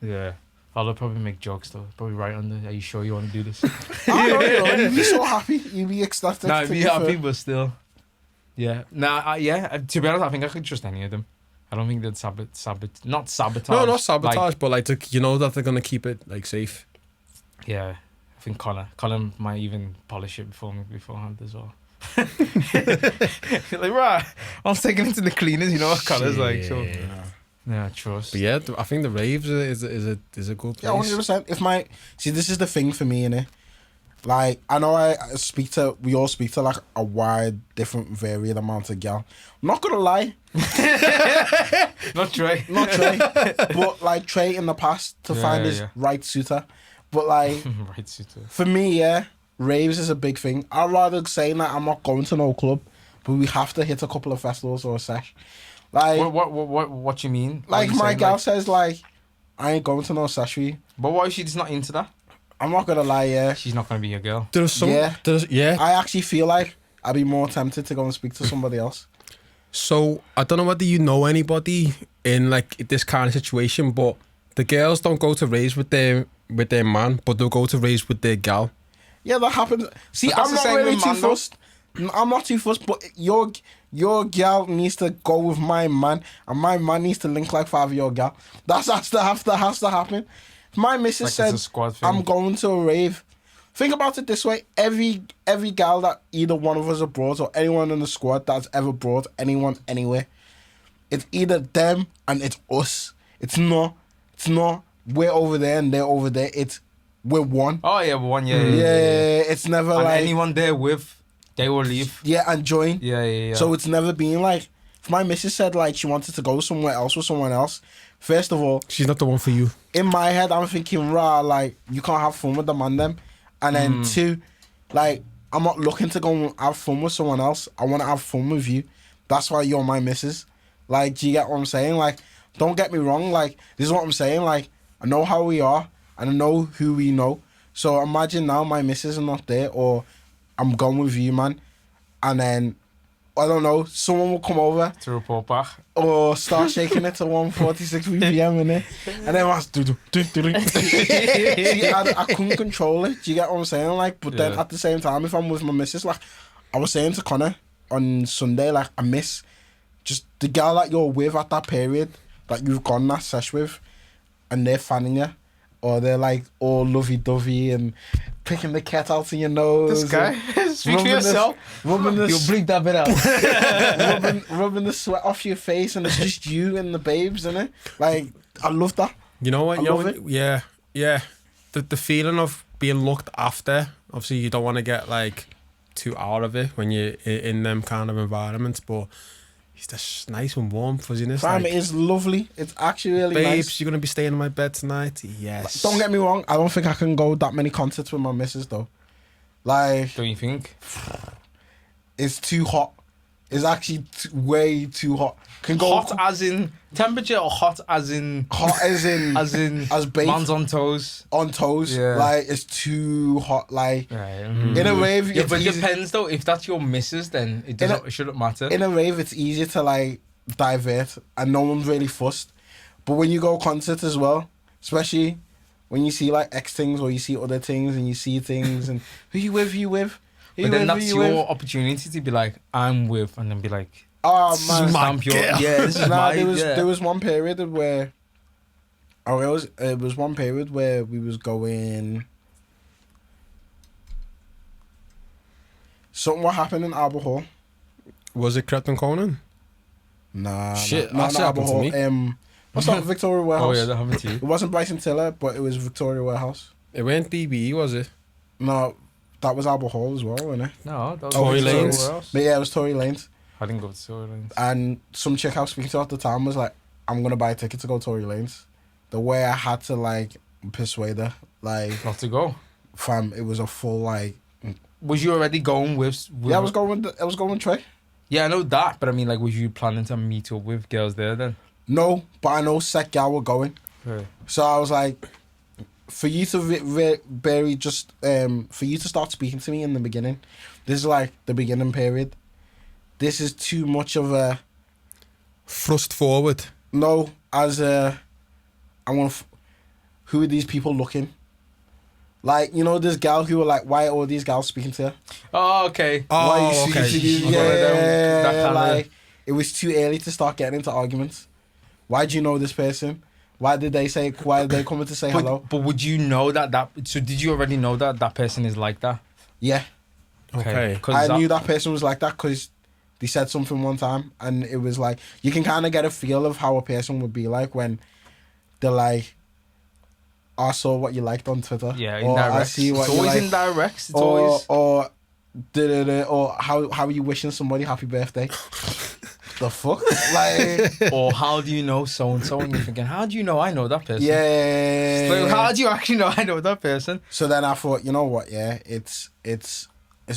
Yeah. I'll probably make jokes though. Probably right under, are you sure you want to do this? I don't know, you'd be so happy. You'd be ecstatic. Nah, I'd be happy, but still. Yeah. Nah, to be honest, I think I could trust any of them. I don't think they'd not sabotage. No, not sabotage, like, but like, you know that they're going to keep it like safe. Yeah. I think Connor might even polish it beforehand as well. Like, right, I was taking it to the cleaners, you know what Connor's like, so yeah, trust. But yeah, I think the raves is a good place. Yeah, 100%. This is the thing for me, innit? Like, I know we all speak to like a wide, different, varied amount of gal. I'm not gonna lie. Not Trey. But like Trey in the past to find his right suitor. But like, right suitor. For me, raves is a big thing. I'd rather say that I'm not going to no club, but we have to hit a couple of festivals or a sesh. Like, what you mean? Like my gal says, like, I ain't going to no sesh with you. But what if she's not into that? I'm not gonna lie, she's not gonna be your girl. I actually feel like I'd be more tempted to go and speak to somebody else. So I don't know whether you know anybody in like this kind of situation, but the girls don't go to raves with their man, but they'll go to raves with their gal. Yeah, that happens. See, I'm not really too fussed. I'm not too fussed, but your gal needs to go with my man, and my man needs to link like 5 of your gal. That has to happen. If my missus said, I'm going to a rave, think about it this way. Every gal that either one of us have brought, or anyone in the squad that's ever brought anyone anywhere, it's either them and it's us. It's not we're over there and they're over there. It's we're one. Oh yeah, we're one. Yeah. It's never and like anyone there with, they will leave. Yeah, and join. Yeah. So it's never been like, if my missus said like she wanted to go somewhere else with someone else, first of all, she's not the one for you. In my head, I'm thinking, like, you can't have fun with them and them. And then two, like, I'm not looking to go and have fun with someone else. I want to have fun with you. That's why you're my missus. Like, do you get what I'm saying? Like, don't get me wrong. Like, this is what I'm saying. Like, I know how we are and I know who we know. So imagine now my missus are not there, or I'm going with you, man. And then, I don't know, someone will come over to report back or start shaking it to 146 BPM in it, and then I was See, I couldn't control it. Do you get what I'm saying? Like, but then at the same time, if I'm with my missus, like I was saying to Connor on Sunday, like I miss just the girl that you're with at that period, that you've gone that sesh with, and they're fanning you, or they're like all lovey-dovey and picking the cat out in your nose. This guy, speak for yourself. Rubbing the You'll bleep that bit out. rubbing the sweat off your face, and it's just you and the babes, innit? Like, I love that. You know what? I love it. Yeah. The feeling of being looked after. Obviously, you don't want to get like too out of it when you're in them kind of environments, but it's just nice and warm fuzziness. Fam, like, it is lovely. It's actually really babes, nice. you're gonna be staying in my bed tonight. Yes. Don't get me wrong. I don't think I can go that many concerts with my missus though. Like, Don't you think? it's too hot. It's actually way too hot. Can go Hot as in temperature, or hot as in as babe man's on toes. on toes. Yeah. Like, it's too hot. Like, Right. in a rave, Yeah, it's but it easy- depends though. If that's your missus, then it doesn't. It shouldn't matter. in a rave, it's easier to like divert, and no one's really fussed. But when you go concert as well, especially when you see like X things or you see other things and you see things and who you with, But then that's your opportunity to be like, I'm with, and then be like, oh This is man, my stamp your, girl. yeah, this is nah, my, there was one period where it was one period where we was going. Something what happened in Arbor Hall. Was it Crept and Conan? Nah, Shit, not that's Arbor happened to Hall. me. What's that? Victoria Warehouse. Oh yeah, that happened to you. It wasn't Bryson Tiller, but it was Victoria Warehouse. It went DBE, was it? No, that was Arbor Hall as well, wasn't it? No, that was Tory somewhere Lanes. else. But yeah, it was Tory Lanes. I didn't go to Tory Lanes. And some chick I was speaking to at the time was like, I'm gonna buy a ticket to go Tory Lanes. The way I had to like persuade her, like, Not to go. fam, it was a full like. Was you already going with Yeah, I was going with Trey. Yeah, I know that, but I mean, like, was you planning to meet up with girls there then? No, but I know set gal were going. Right. So I was like, for you to for you to start speaking to me in the beginning, this is like the beginning period. This is too much of a Thrust forward. no. As a, I want. Who are these people looking? Like, you know, this gal who were like, why are all these gals speaking to her? Oh, okay. Why are you Oh, speaking okay. to these? Okay, that Yeah, kinda- like it was too early to start getting into arguments. Why do you know this person? Why did they come in to say hello? But would you know that? So did you already know that person is like that? Yeah, Okay. 'Cause I knew that person was like that because they said something one time, and it was like you can kind of get a feel of how a person would be like when they're like, I saw what you liked on Twitter. Yeah, or indirect. I see what It's you always like. indirect. It's always. Or how are you wishing somebody happy birthday? The fuck? Like, Or how do you know so and so? And you're thinking, how do you know I know that person? yeah. Like, how do you actually know I know that person? So then I thought, you know what? Yeah, it's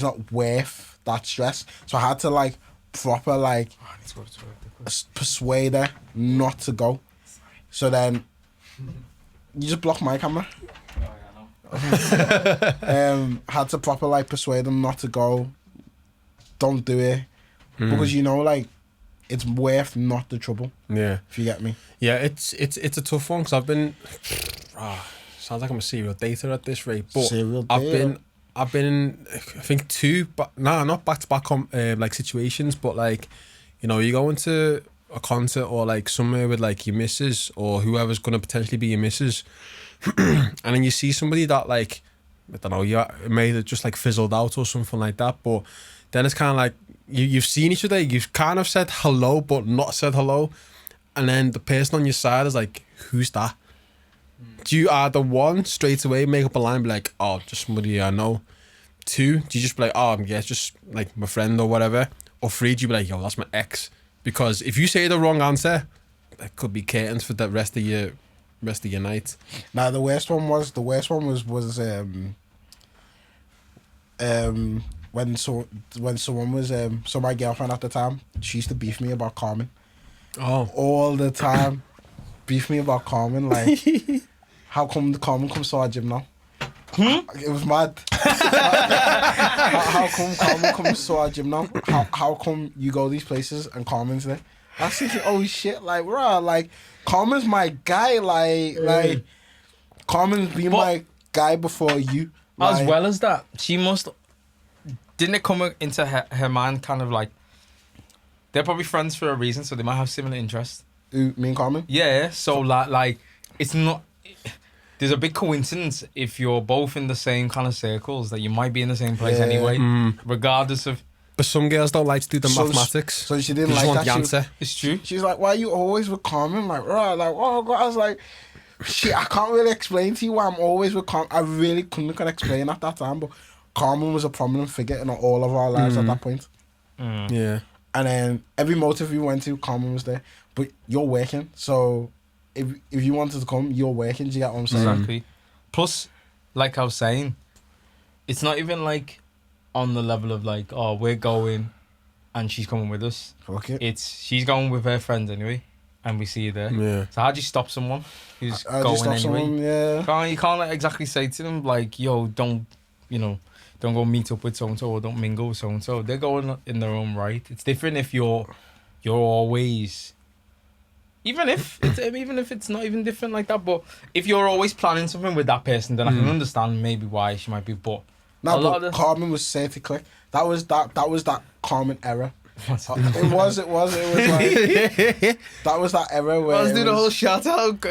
not worth that stress. So I had to like proper like Oh, I need to go to toilet. persuade her not to go. So then you just block my camera. Oh, yeah, I know. Had to proper like persuade them not to go. Don't do it because you know like it's worth not the trouble. Yeah. If you get me. Yeah, it's a tough one because I've been. Sounds like I'm a serial dater at this rate, but Serial I've dater. been in I think two, but not back to back like situations, but like, you know, you go into a concert or like somewhere with like your missus or whoever's gonna potentially be your missus, and then you see somebody that like, I don't know, you may have just like fizzled out or something like that, but then it's kind of like you've seen each other, you've kind of said hello but not said hello, and then the person on your side is like, who's that? Do you either one straight away make up a line, be like, oh, just somebody I know? Two, do you just be like, oh yeah, it's just like my friend or whatever? Or three, do you be like, yo, that's my ex? Because if you say the wrong answer, that could be curtains for the rest of your night. Now the worst one was when someone was so my girlfriend at the time, she used to beef me about Carmen Oh, all the time. Beef me about Carmen, like how come the Carmen comes to our gym now? It was mad. how come Carmen comes to our gym now? How come you go these places and Carmen's there? I was thinking, oh shit, like rah, like Carmen's my guy, like Carmen's been But- my guy before you. As Like, well as that, she must. Didn't it come into her mind kind of like they're probably friends for a reason, so they might have similar interests. Me and Carmen? Yeah, so like it's not. There's a big coincidence if you're both in the same kind of circles that you might be in the same place anyway, regardless of. But some girls don't like to do the mathematics. So she didn't like that. The answer. It's true. She's like, "Why are you always with Carmen?" Like, right, like, oh God. I was like, "Shit, I can't really explain to you why I'm always with Carmen." I really couldn't explain at that time, but Carmen was a prominent figure in all of our lives at that point. Yeah. And then every motive we went to, Carmen was there. But you're working, so if you wanted to come, you're working. Do you get what I'm saying? Exactly. Plus, like I was saying, it's not even like on the level of like, oh, we're going and she's coming with us. Okay. It's she's going with her friends anyway, and we see you there. Yeah. So how do you stop someone who's How do you going stop anyway? someone? Yeah. You can't like, exactly say to them like, yo, don't go meet up with so and so or don't mingle with so and so. They're going in their own right. It's different if you're always. Even if it's not even different like that, but if you're always planning something with that person, then I can understand maybe why she might be. But no, but Carmen was saying to click. That was that Carmen era. It was like that was that era where let's do the whole shout out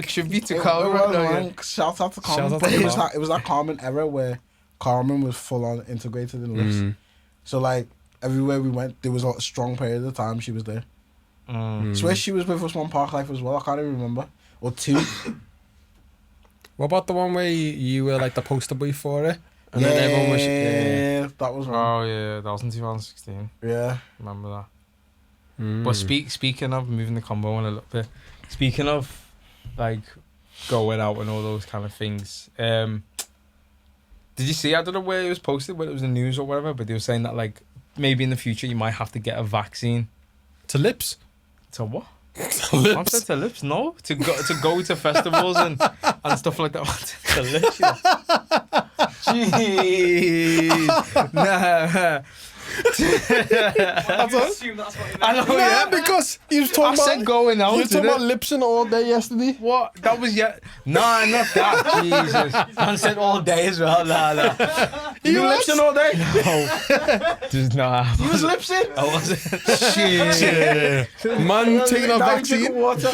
tribute to Carmen. Shout out to Carmen. But it was that Carmen era where Carmen was full on integrated in lips. So like everywhere we went, there was a strong period of time she was there. Swear she was with us one Park Life as well. I can't even remember, or two. What about the one where you were like the poster boy for it? And then everyone was that was one. Oh yeah, that was in 2016. Yeah, remember that. But speaking of moving the combo on a little bit, speaking of like going out and all those kind of things, did you see? I don't know where it was posted, whether it was in the news or whatever, but they were saying that like maybe in the future you might have to get a vaccine to lips. To what? To lips. I said to lips. No, to go to festivals and stuff like that. To lips. Jeez. Nah. That's what I know, yeah, because he was talking about going out. You were talking about lipsing all day yesterday. What? That was Nah, not that. Jesus. Man said all day as well. Nah. You lipsing all day? No. Just nah. You was lipsing? I wasn't. Shit. Man taking a vaccine. Water.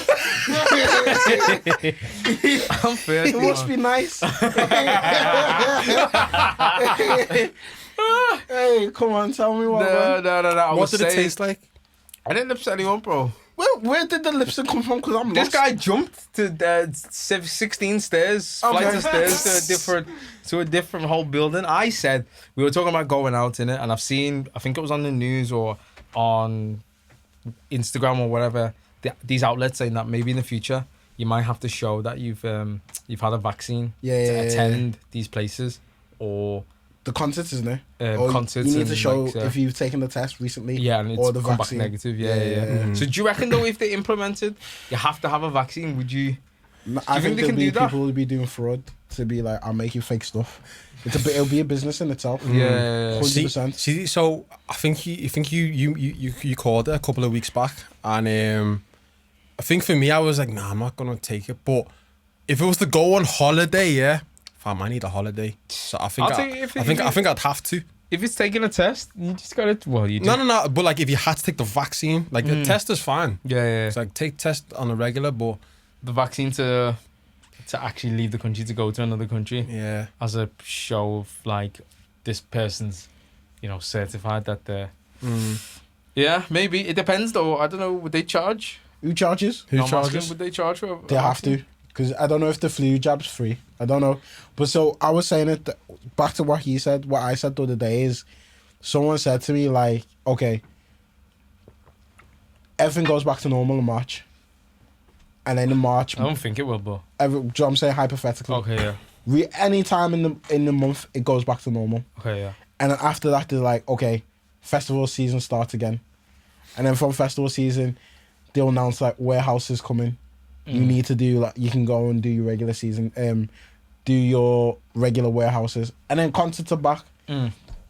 I'm thirsty. It must be nice. Hey, come on, tell me what. No. What did it taste like? I didn't lips anyone, bro. Where did the lipstick come from? Because I'm This lost. guy jumped to 16 stairs, flights of stairs to a different whole building. I said we were talking about going out in it, and I've seen, I think it was on the news or on Instagram or whatever, these outlets saying that maybe in the future you might have to show that you've had a vaccine to attend these places or. The concerts, isn't it? Concerts. You need to show if you've taken the test recently. Yeah, and it's or the come vaccine. back negative. Yeah. So do you reckon though, if they implemented, you have to have a vaccine? Would you? I think there'll be people who'll be doing fraud to be like, I'll make you fake stuff. It'll be a business in itself. Yeah. 100%. See, so I think you called it a couple of weeks back, and I think for me I was like, nah, I'm not gonna take it. But if it was to go on holiday, yeah. Fam, I need a holiday, so I think I'd have to. If it's taking a test, you just gotta. Well, you do. No. But like, if you had to take the vaccine, like the test is fine. Yeah. It's like take test on a regular, but the vaccine to actually leave the country to go to another country. Yeah. As a show of like this person's, certified that they're. Yeah, maybe it depends though. I don't know. Would they charge? Who charges? Who charges? Would they charge for? They have to. Because I don't know if the flu jab's free. I don't know. But so I was saying it, back to what he said, what I said the other day is, someone said to me like, okay, everything goes back to normal in March. And then in March... I don't think it will, but... do you know what I'm saying? Hypothetically. Okay, yeah. Any time in the month, it goes back to normal. Okay, yeah. And then after that, they're like, okay, festival season starts again. And then from festival season, they'll announce like warehouses coming. You need to do like, you can go and do your regular season, do your regular warehouses, and then concerts are back.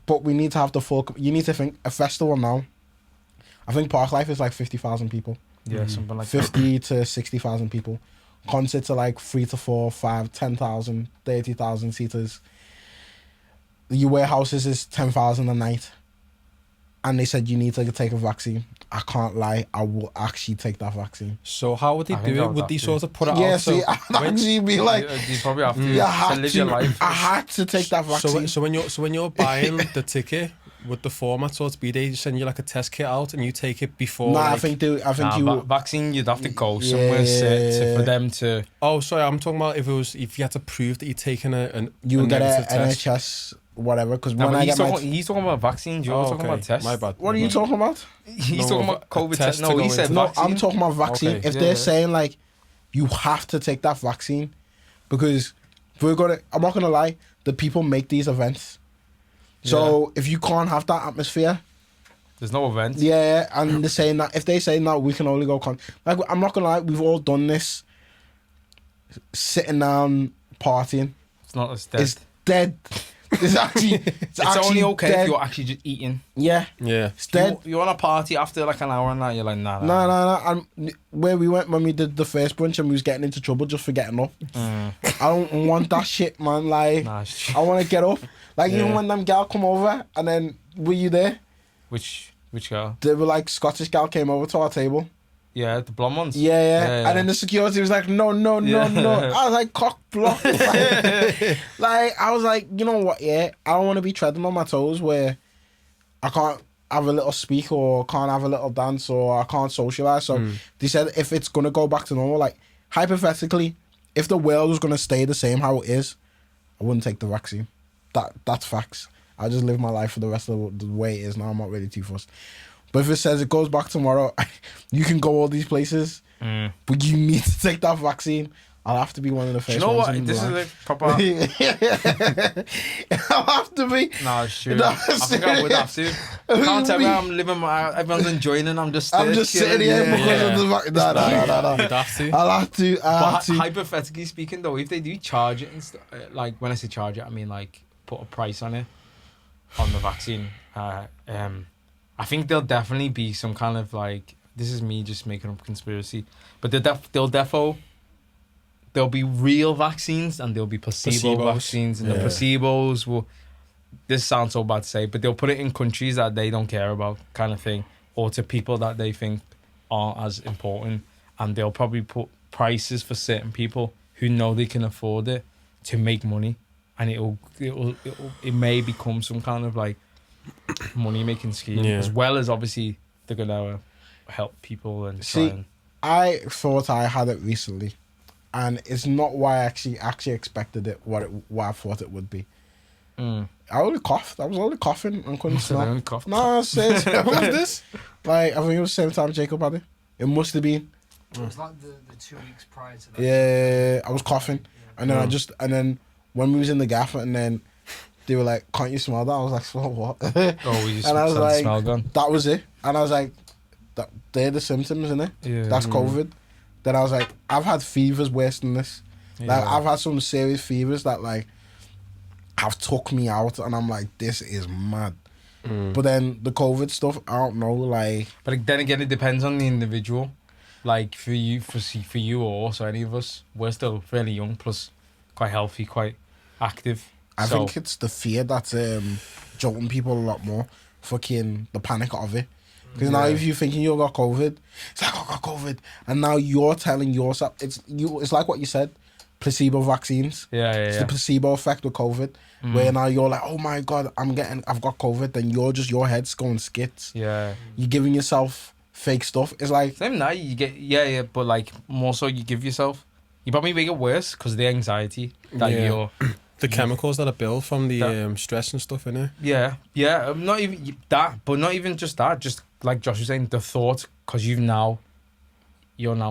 But we need to have the full. You need to think a festival now. I think Park Life is like 50,000 people. Yeah, something like 50 to 60,000 people. Concerts are like 3 to 4, 5, 10,000, 30,000 seaters. Your warehouses is 10,000 a night. and they said you need to take a vaccine, I can't lie, I will actually take that vaccine. So how would they do it? Would they sort of put it out? Yeah, see, I'd actually be like, you probably have to, live your life. I had to take that vaccine. So when you're buying the ticket, would the format sort of be they send you like a test kit out and you take it before? Nah, like, I think you vaccine. You'd have to go somewhere set for them to. Oh, sorry, I'm talking about if you had to prove that you're taking you would get an test. NHS whatever. Because he's talking about vaccines. You're talking about tests. My bad. What are you talking about? He's talking about COVID tests. No, he said vaccine. I'm talking about vaccine. Okay, if they're saying like you have to take that vaccine, because I'm not gonna lie, the people make these events. So if you can't have that atmosphere, there's no event. Yeah, and they're saying that if they say no, we can only go like, I'm not gonna lie, we've all done this. Sitting down partying. It's not as dead. It's dead. It's actually it's only okay dead. if you're actually just eating. Yeah. It's dead. You're on a party after like an hour and that, you're like nah. And where we went when we did the first brunch and we was getting into trouble just for getting up. I don't want that shit, man. Like I want to get up. Like even when them gal come over and then were you there? Which girl? They were like Scottish gal came over to our table. Yeah, the blonde ones. Yeah. And then the security was like, no. I was like, cock block. like I was like, you know what? Yeah, I don't want to be treading on my toes where I can't have a little speak or can't have a little dance or I can't socialize. So they said if it's gonna go back to normal, like hypothetically, if the world was gonna stay the same how it is, I wouldn't take the vaccine. That's facts. I just live my life for the rest of the way it is now. I'm not really too fussed. But if it says it goes back tomorrow, you can go all these places, but you need to take that vaccine. I'll have to be one of the first ones. You know what? This is like proper. I'll have to be. No, sure. I think I would have to. Can't tell me I'm living my. Everyone's enjoying it. I'm just sitting here because of the vaccine. No. You'd have to. I'll have to. Hypothetically speaking, though, if they do charge it and like when I say charge it, I mean like put a price on it, on the vaccine. I think there'll definitely be some kind of like, this is me just making up conspiracy, but there'll be real vaccines and there'll be placebo vaccines, and the placebos will, this sounds so bad to say, but they'll put it in countries that they don't care about kind of thing, or to people that they think aren't as important, and they'll probably put prices for certain people who know they can afford it to make money, and it may become some kind of like money making scheme, as well as obviously they're gonna help people and I thought I had it recently, and it's not why I actually expected it what I thought it would be. I only coughed. I was only coughing and couldn't smell. only coughed. No, seriously. What was this? Like I think it was the same time Jacob had it. It must have been. It was like the 2 weeks prior to that. Yeah, I was coughing, and then and then when we was in the gaff, and then they were like, "Can't you smell that?" I was like, "Smell what?" We just and I was like, smell gun. "That was it." And I was like, "They're the symptoms, innit? Yeah. That's COVID." Then I was like, "I've had fevers worse than this. Like I've had some serious fevers that like have took me out, and I'm like, this is mad." But then the COVID stuff, I don't know, like. But then again, it depends on the individual. Like for you or also any of us, we're still fairly young, plus quite healthy, quite active. I think it's the fear that's jolting people a lot more. Fucking the panic of it. Because now if you're thinking you got COVID, it's like, I got COVID. And now you're telling yourself, it's like what you said, placebo vaccines. It's the placebo effect with COVID. Where now you're like, oh my God, I've got COVID. Then your head's going skits. Yeah. You're giving yourself fake stuff. It's like. Same now, you get, but like more so you give yourself, you probably make it worse because of the anxiety that you're. The chemicals that are built from the stress and stuff, innit? Yeah. Not even that, but not even just that. Just like Josh was saying, the thought, because you're now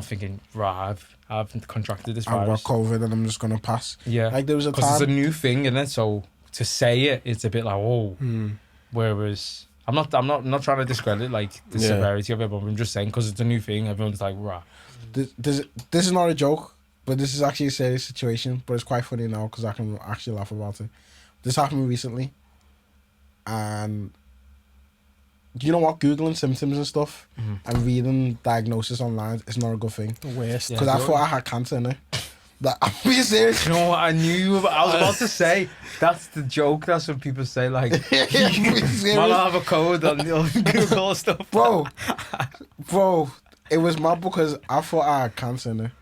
thinking, right, I've contracted this virus. I've got COVID and I'm just gonna pass. Yeah. Like there was a time. Because it's a new thing, isn't it? So to say it, it's a bit like, whoa. Whereas I'm not trying to discredit like the severity of it, but I'm just saying because it's a new thing, everyone's like, right. This is not a joke. But this is actually a serious situation, but it's quite funny now because I can actually laugh about it. This happened recently, and do you know what? Googling symptoms and stuff and reading diagnosis online is not a good thing. The worst. Because I thought I had cancer in it. Like, I'm being serious. You know what? I knew you were. I was about to say that's the joke. That's what people say. Like, I'll have a code on Google stuff. Bro, it was mad because I thought I had cancer, innit?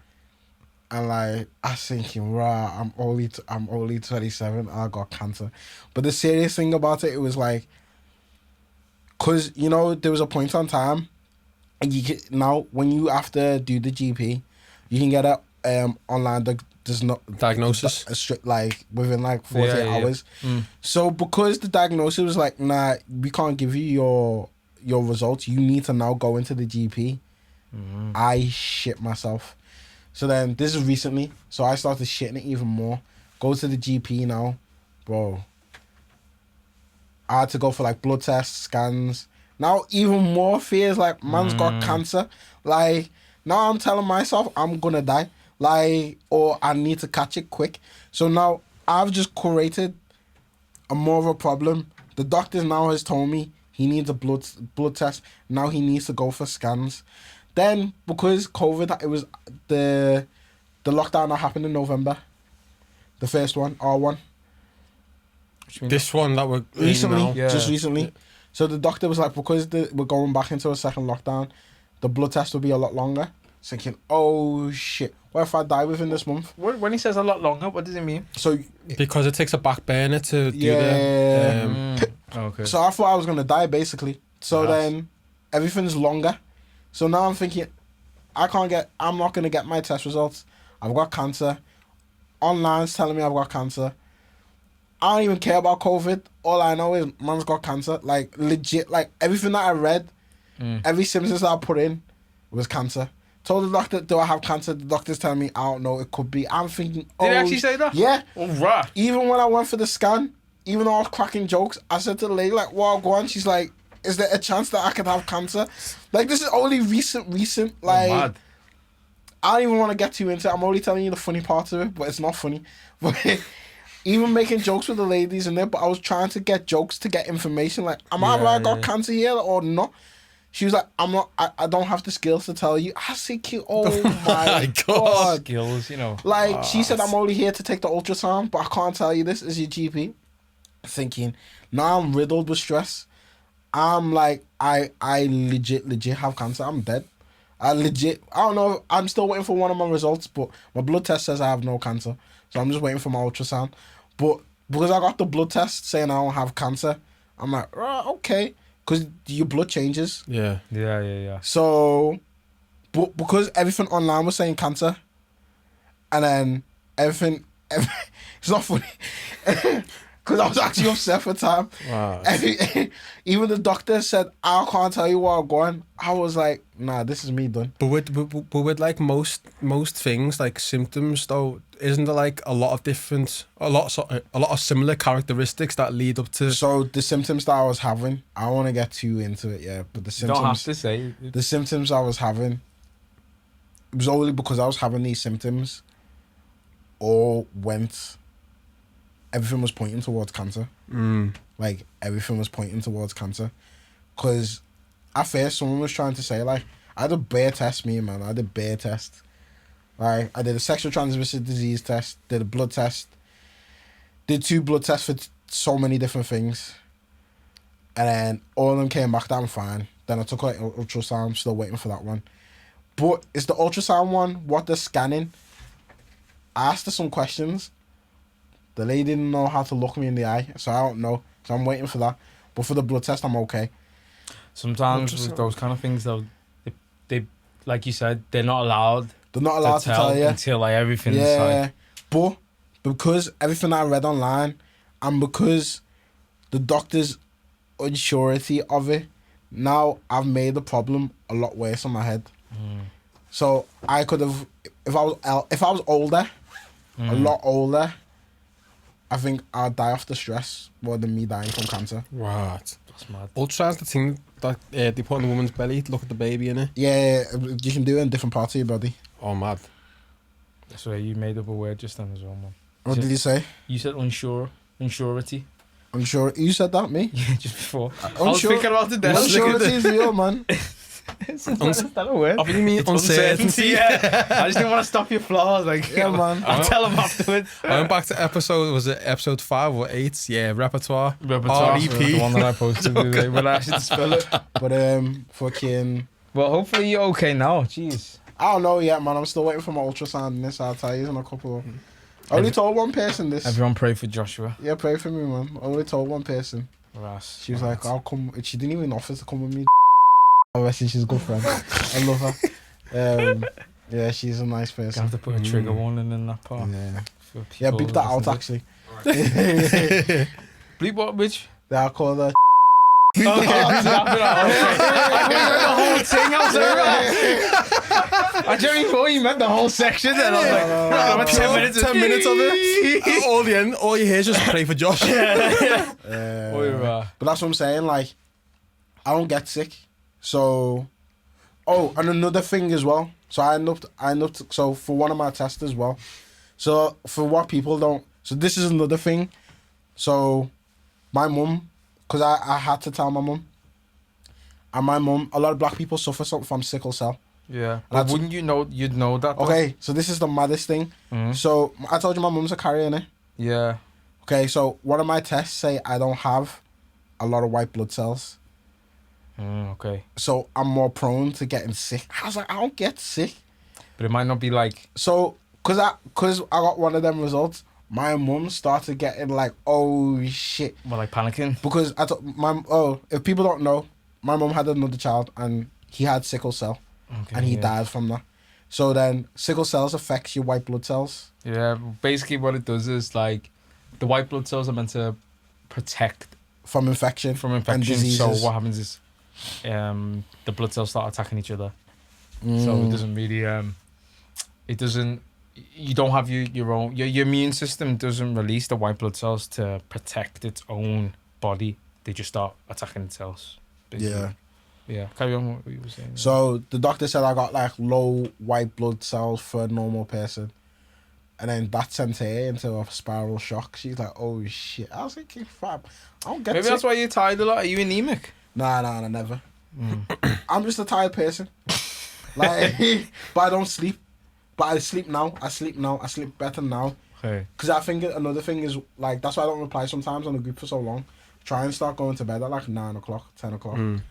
And like I was thinking, rah, I'm only 27 and I got cancer. But the serious thing about it was like, cause you know there was a point on time, and you can, now when you have to do the GP, you can get a online. There's not diagnosis like within like 48 hours. So because the diagnosis was like, nah, we can't give you your results. You need to now go into the GP. I shit myself. So then this is recently. So I started shitting it even more. Go to the GP now, bro. I had to go for like blood tests, scans. Now even more fears. Like man's got cancer. Like now I'm telling myself I'm gonna die. Like, or I need to catch it quick. So now I've just created a more of a problem. The doctor now has told me he needs a blood test. Now he needs to go for scans. Then because COVID, it was the lockdown that happened in November. The first one, R1. This one that we're recently, just recently. Yeah. So the doctor was like, because we're going back into a second lockdown, the blood test will be a lot longer. Thinking, oh shit, what if I die within this month? When he says a lot longer, what does it mean? So because it takes a back burner to do okay. So I thought I was gonna die basically. So then everything's longer. So now I'm thinking, I'm not gonna get my test results. I've got cancer. Online's telling me I've got cancer. I don't even care about COVID. All I know is man's got cancer. Like legit, like everything that I read, every symptoms that I put in was cancer. Told the doctor, do I have cancer? The doctor's telling me, I don't know, it could be. I'm thinking, Did he actually say that? Yeah. All right. Even when I went for the scan, even though I was cracking jokes, I said to the lady, like, well, go on. She's like, is there a chance that I could have cancer? Like, this is only recent. Like, mad. I don't even want to get too into it. I'm only telling you the funny parts of it, but it's not funny. But even making jokes with the ladies in there, but I was trying to get jokes to get information. Like, am I got cancer here or not? She was like, I don't have the skills to tell you. I said, oh my God. Skills, you know. Like, she said, I'm only here to take the ultrasound, but I can't tell you this as your GP. Thinking, now I'm riddled with stress. I'm like, I legit have cancer. I'm dead. I don't know. I'm still waiting for one of my results, but my blood test says I have no cancer. So I'm just waiting for my ultrasound. But because I got the blood test saying I don't have cancer, I'm like, okay. Because your blood changes. Yeah. So, but because everything online was saying cancer, and then everything it's not funny. Because I was actually upset for time. Wow. Even the doctor said, I can't tell you where I'm going. I was like, nah, this is me done. But with like most things, like symptoms though, isn't there like a lot of similar characteristics that lead up to? So the symptoms that I was having, I don't want to get too into it, but the symptoms. You don't have to say. The symptoms I was having, it was only because I was having these symptoms, everything was pointing towards cancer. Like, everything was pointing towards cancer. Because at first, someone was trying to say, like, I had a bare test, I had a bare test. Like, I did a sexual transmitted disease test, did a blood test, did 2 blood tests for so many different things. And then all of them came back that I'm fine. Then I took an ultrasound, I'm still waiting for that one. But it's the ultrasound one, what they're scanning. I asked her some questions. The lady didn't know how to look me in the eye, so I don't know. So I'm waiting for that. But for the blood test, I'm okay. Sometimes with those kind of things, though, they like you said, they're not allowed. They're not allowed to tell you until like everything's like. But because everything I read online, and because the doctor's unsurety of it, now I've made the problem a lot worse in my head. So I could have, if I was older, a lot older, I think I'd die off the stress more than me dying from cancer. Right. That's mad. Ultrasound's the thing that they put in the woman's belly to look at the baby in it. Yeah, you can do it in different parts of your body. Oh, mad. That's right, you made up a word just then as well, man. What did you say? You said unsurety. Unsure. You said that, me? Yeah, just before. I was thinking about it then. Unsurety is real, man. Is that a word? I think you mean uncertainty. Yeah. I just didn't want to stop your flow. Like, Yeah, man. I'll tell him afterwards. I went back to episode 5 or 8? Yeah, repertoire. REP. The one that I posted today, but I should spell it. But fucking. Well, hopefully you're okay now. Jeez. I don't know yet, man. I'm still waiting for my ultrasound in this. I'll tell you in a couple. I only told one person this. Everyone pray for Joshua. Yeah, pray for me, man. I only told one person. Ras. She was like, I'll come. She didn't even offer to come with me. Obviously, she's a good friend. I love her. Yeah, she's a nice person. Gonna have to put a trigger warning in that part. Yeah, beep that out, actually. Bleep what, bitch? Yeah, I'll call her. The whole thing. I was like, I genuinely thought you meant the whole section. And I was like, 10 minutes. 10 minutes of it. All the end. All you hear is just pray for Josh. But that's what I'm saying. Like, I don't get sick. So, and another thing as well. So I end up. So for one of my tests as well. So for what people don't. So this is another thing. So, my mum. Because I had to tell my mum. And my mum, a lot of black people suffer from sickle cell. Yeah. But wouldn't you know, you'd know that though? Okay, so this is the maddest thing. Mm-hmm. So I told you my mum's a carrier, innit? Yeah. Okay, so one of my tests say I don't have a lot of white blood cells. Okay. So I'm more prone to getting sick. I was like, I don't get sick. But it might not be like... So, because I got one of them results, my mum started getting like, oh shit. Well, like panicking? Because if people don't know, my mum had another child and he had sickle cell. Okay, and he died from that. So then sickle cells affects your white blood cells. Yeah, basically what it does is like the white blood cells are meant to protect from infection. And diseases. So what happens is the blood cells start attacking each other. So it doesn't really you don't have your own your immune system doesn't release the white blood cells to protect its own body. They just start attacking itself. Basically. Yeah. Carry on what you were saying. So the doctor said I got like low white blood cells for a normal person. And then that sent her into a spiral shock. She's like, oh shit. I was thinking, fab, I don't get Maybe sick. That's why you're tired a lot. Are you anemic? Nah, never. I'm just a tired person. Like, but I don't sleep. But I sleep now. I sleep better now. Okay. Because I think another thing is, like, that's why I don't reply sometimes on the group for so long. Try and start going to bed at like 9 o'clock, 10 o'clock. And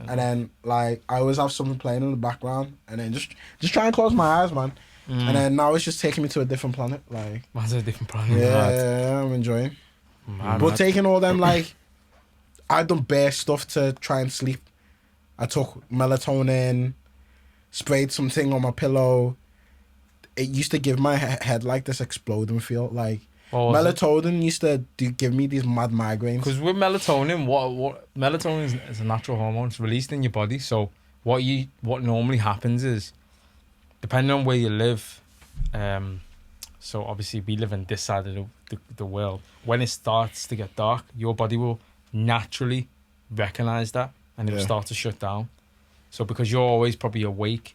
then, like, I always have something playing in the background. And then just try and close my eyes, man. And then now it's just taking me to a different planet. Like, Man's a different planet. Yeah, I'm enjoying. But taking all them, like, I've done bare stuff to try and sleep. I took melatonin, sprayed something on my pillow. It used to give my head like this exploding feel. Like, melatonin used to give me these mad migraines. Because with melatonin, what melatonin is a natural hormone. It's released in your body. So what normally happens is, depending on where you live, so obviously we live in this side of the world. When it starts to get dark, your body will naturally recognize that and it will start to shut down. So because you're always probably awake,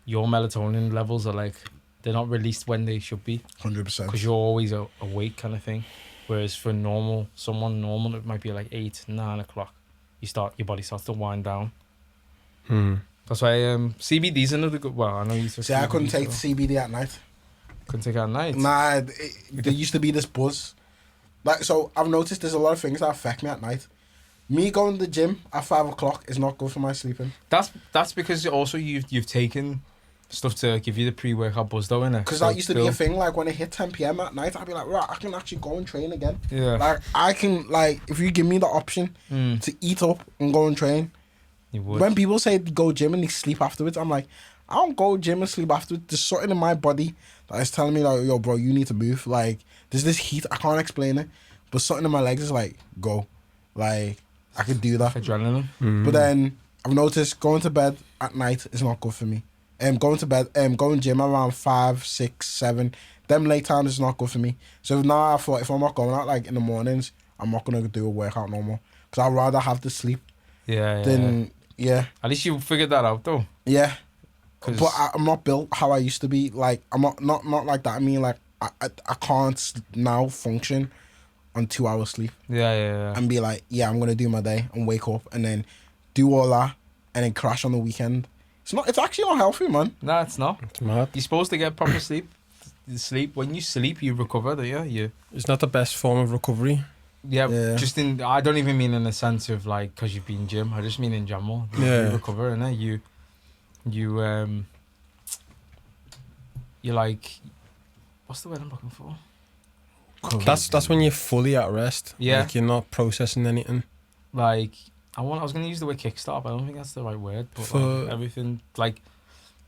your melatonin levels are like, they're not released when they should be. 100%. Because you're always awake kind of thing. Whereas for someone normal, it might be like 8, 9 o'clock. Your body starts to wind down. That's why CBD's another good. Well, I know you took. See, I couldn't take CBD at night. Couldn't take it at night. Nah, there used to be this buzz. Like, so I've noticed there's a lot of things that affect me at night. Me going to the gym at 5 o'clock is not good for my sleeping. That's because also you've taken stuff to give you the pre-workout buzz though, innit? Because that used to be a thing. Like when it hit 10 p.m. at night, I'd be like, right, I can actually go and train again. Yeah. Like I can, like, if you give me the option to eat up and go and train. You would. When people say go gym and they sleep afterwards, I'm like, I don't go gym and sleep afterwards. There's something in my body that is telling me like, yo, bro, you need to move. Like, there's this heat, I can't explain it, but something in my legs is like, go. Like, I could do that. Adrenaline. But then I've noticed going to bed at night is not good for me. Going to bed, going gym around 5, 6, 7. Them late times is not good for me. So now I thought if I'm not going out like in the mornings, I'm not gonna do a workout no more. Because I'd rather have the sleep. Than At least you figured that out though. Yeah. But I'm not built how I used to be. Like I'm not like that. I mean, like I can't now function on 2 hours sleep. Yeah. And be like, yeah, I'm gonna do my day and wake up and then do all that and then crash on the weekend. It's actually not healthy, man. No, it's not. It's mad. You're supposed to get proper sleep. When you sleep, you recover. It's not the best form of recovery. Yeah. Just I don't even mean in the sense of like because you've been gym. I just mean in general. You recover, innit? You're like, what's the word I'm looking for? That's when you're fully at rest. Yeah. Like you're not processing anything. Like I was gonna use the word kickstart, but I don't think that's the right word. But like, everything, like,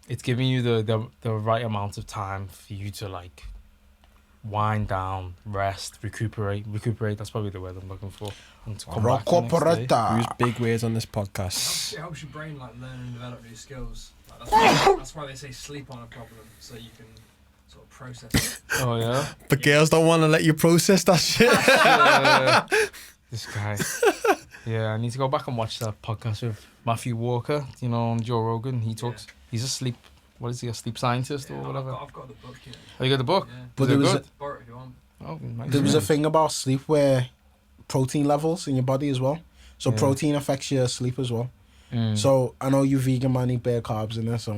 it's giving you the right amount of time for you to like wind down, rest, recuperate. That's probably the word I'm looking for. And to come back the next day. Use big words on this podcast. It helps your brain like learn and develop new skills. Like, that's why they say sleep on a problem, so you can sort of process it. Oh yeah. But girls don't want to let you process that shit. This guy. Yeah, I need to go back and watch that podcast with Matthew Walker. You know, on Joe Rogan. He's a sleep. What is he? A sleep scientist or whatever. I've got the book. You know. Oh, you got the book? Yeah. But there was good? Borrow it if you want. Oh, nice. There was a thing about sleep where protein levels in your body as well. So protein affects your sleep as well. So I know you vegan man eat bare carbs in there, so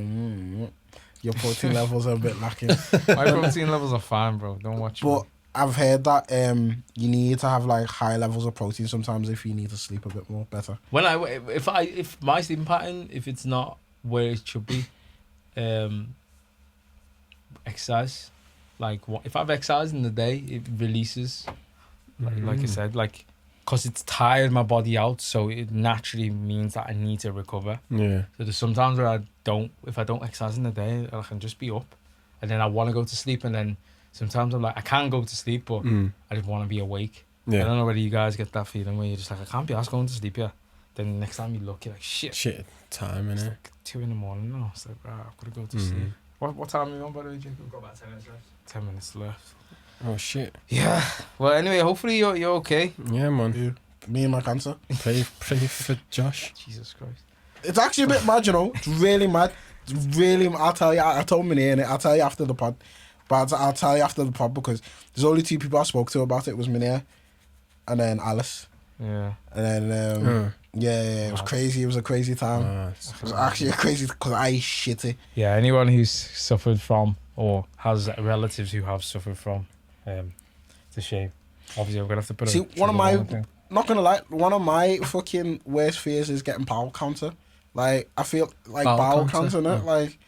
your protein levels are a bit lacking. My protein levels are fine, bro. Don't watch. But I've heard that you need to have like high levels of protein sometimes if you need to sleep a bit more better. When if my sleeping pattern, if it's not where it should be, exercise. Like if I've exercised in the day, it releases. Like I said, like. Because it's tired my body out, so it naturally means that I need to recover. Yeah. So there's sometimes where if I don't exercise in the day, I can just be up, and then I want to go to sleep, and then sometimes I'm like, I can go to sleep, but I just want to be awake. Yeah. I don't know whether you guys get that feeling where you're just like, I can't be asked going to sleep yet. Then the next time you look, you're like, shit. Time, It's innit? like 2 a.m. now. It's like, I've got to go to sleep. What time are you on, by the way, Jacob? We've got about 10 minutes left. 10 minutes left. Oh shit. Yeah. Well, anyway, hopefully you're okay. Yeah, man. Dude, me and my cancer. Pray for Josh. Jesus Christ. It's actually a bit mad, you know. It's really mad. It's really. I'll tell you. I told Minnie in it. I'll tell you after the pod. But I'll tell you after the pod because there's only 2 people I spoke to about it. It was Minnie and then Alice. Yeah. And then it was crazy. It was a crazy time. It was actually a crazy because I shitty. Yeah. Anyone who's suffered from or has relatives who have suffered from, it's a shame. Obviously, I'm gonna have to put. See, not gonna lie, one of my fucking worst fears is getting bowel cancer. Like, I feel like bowel cancer, innit? Like,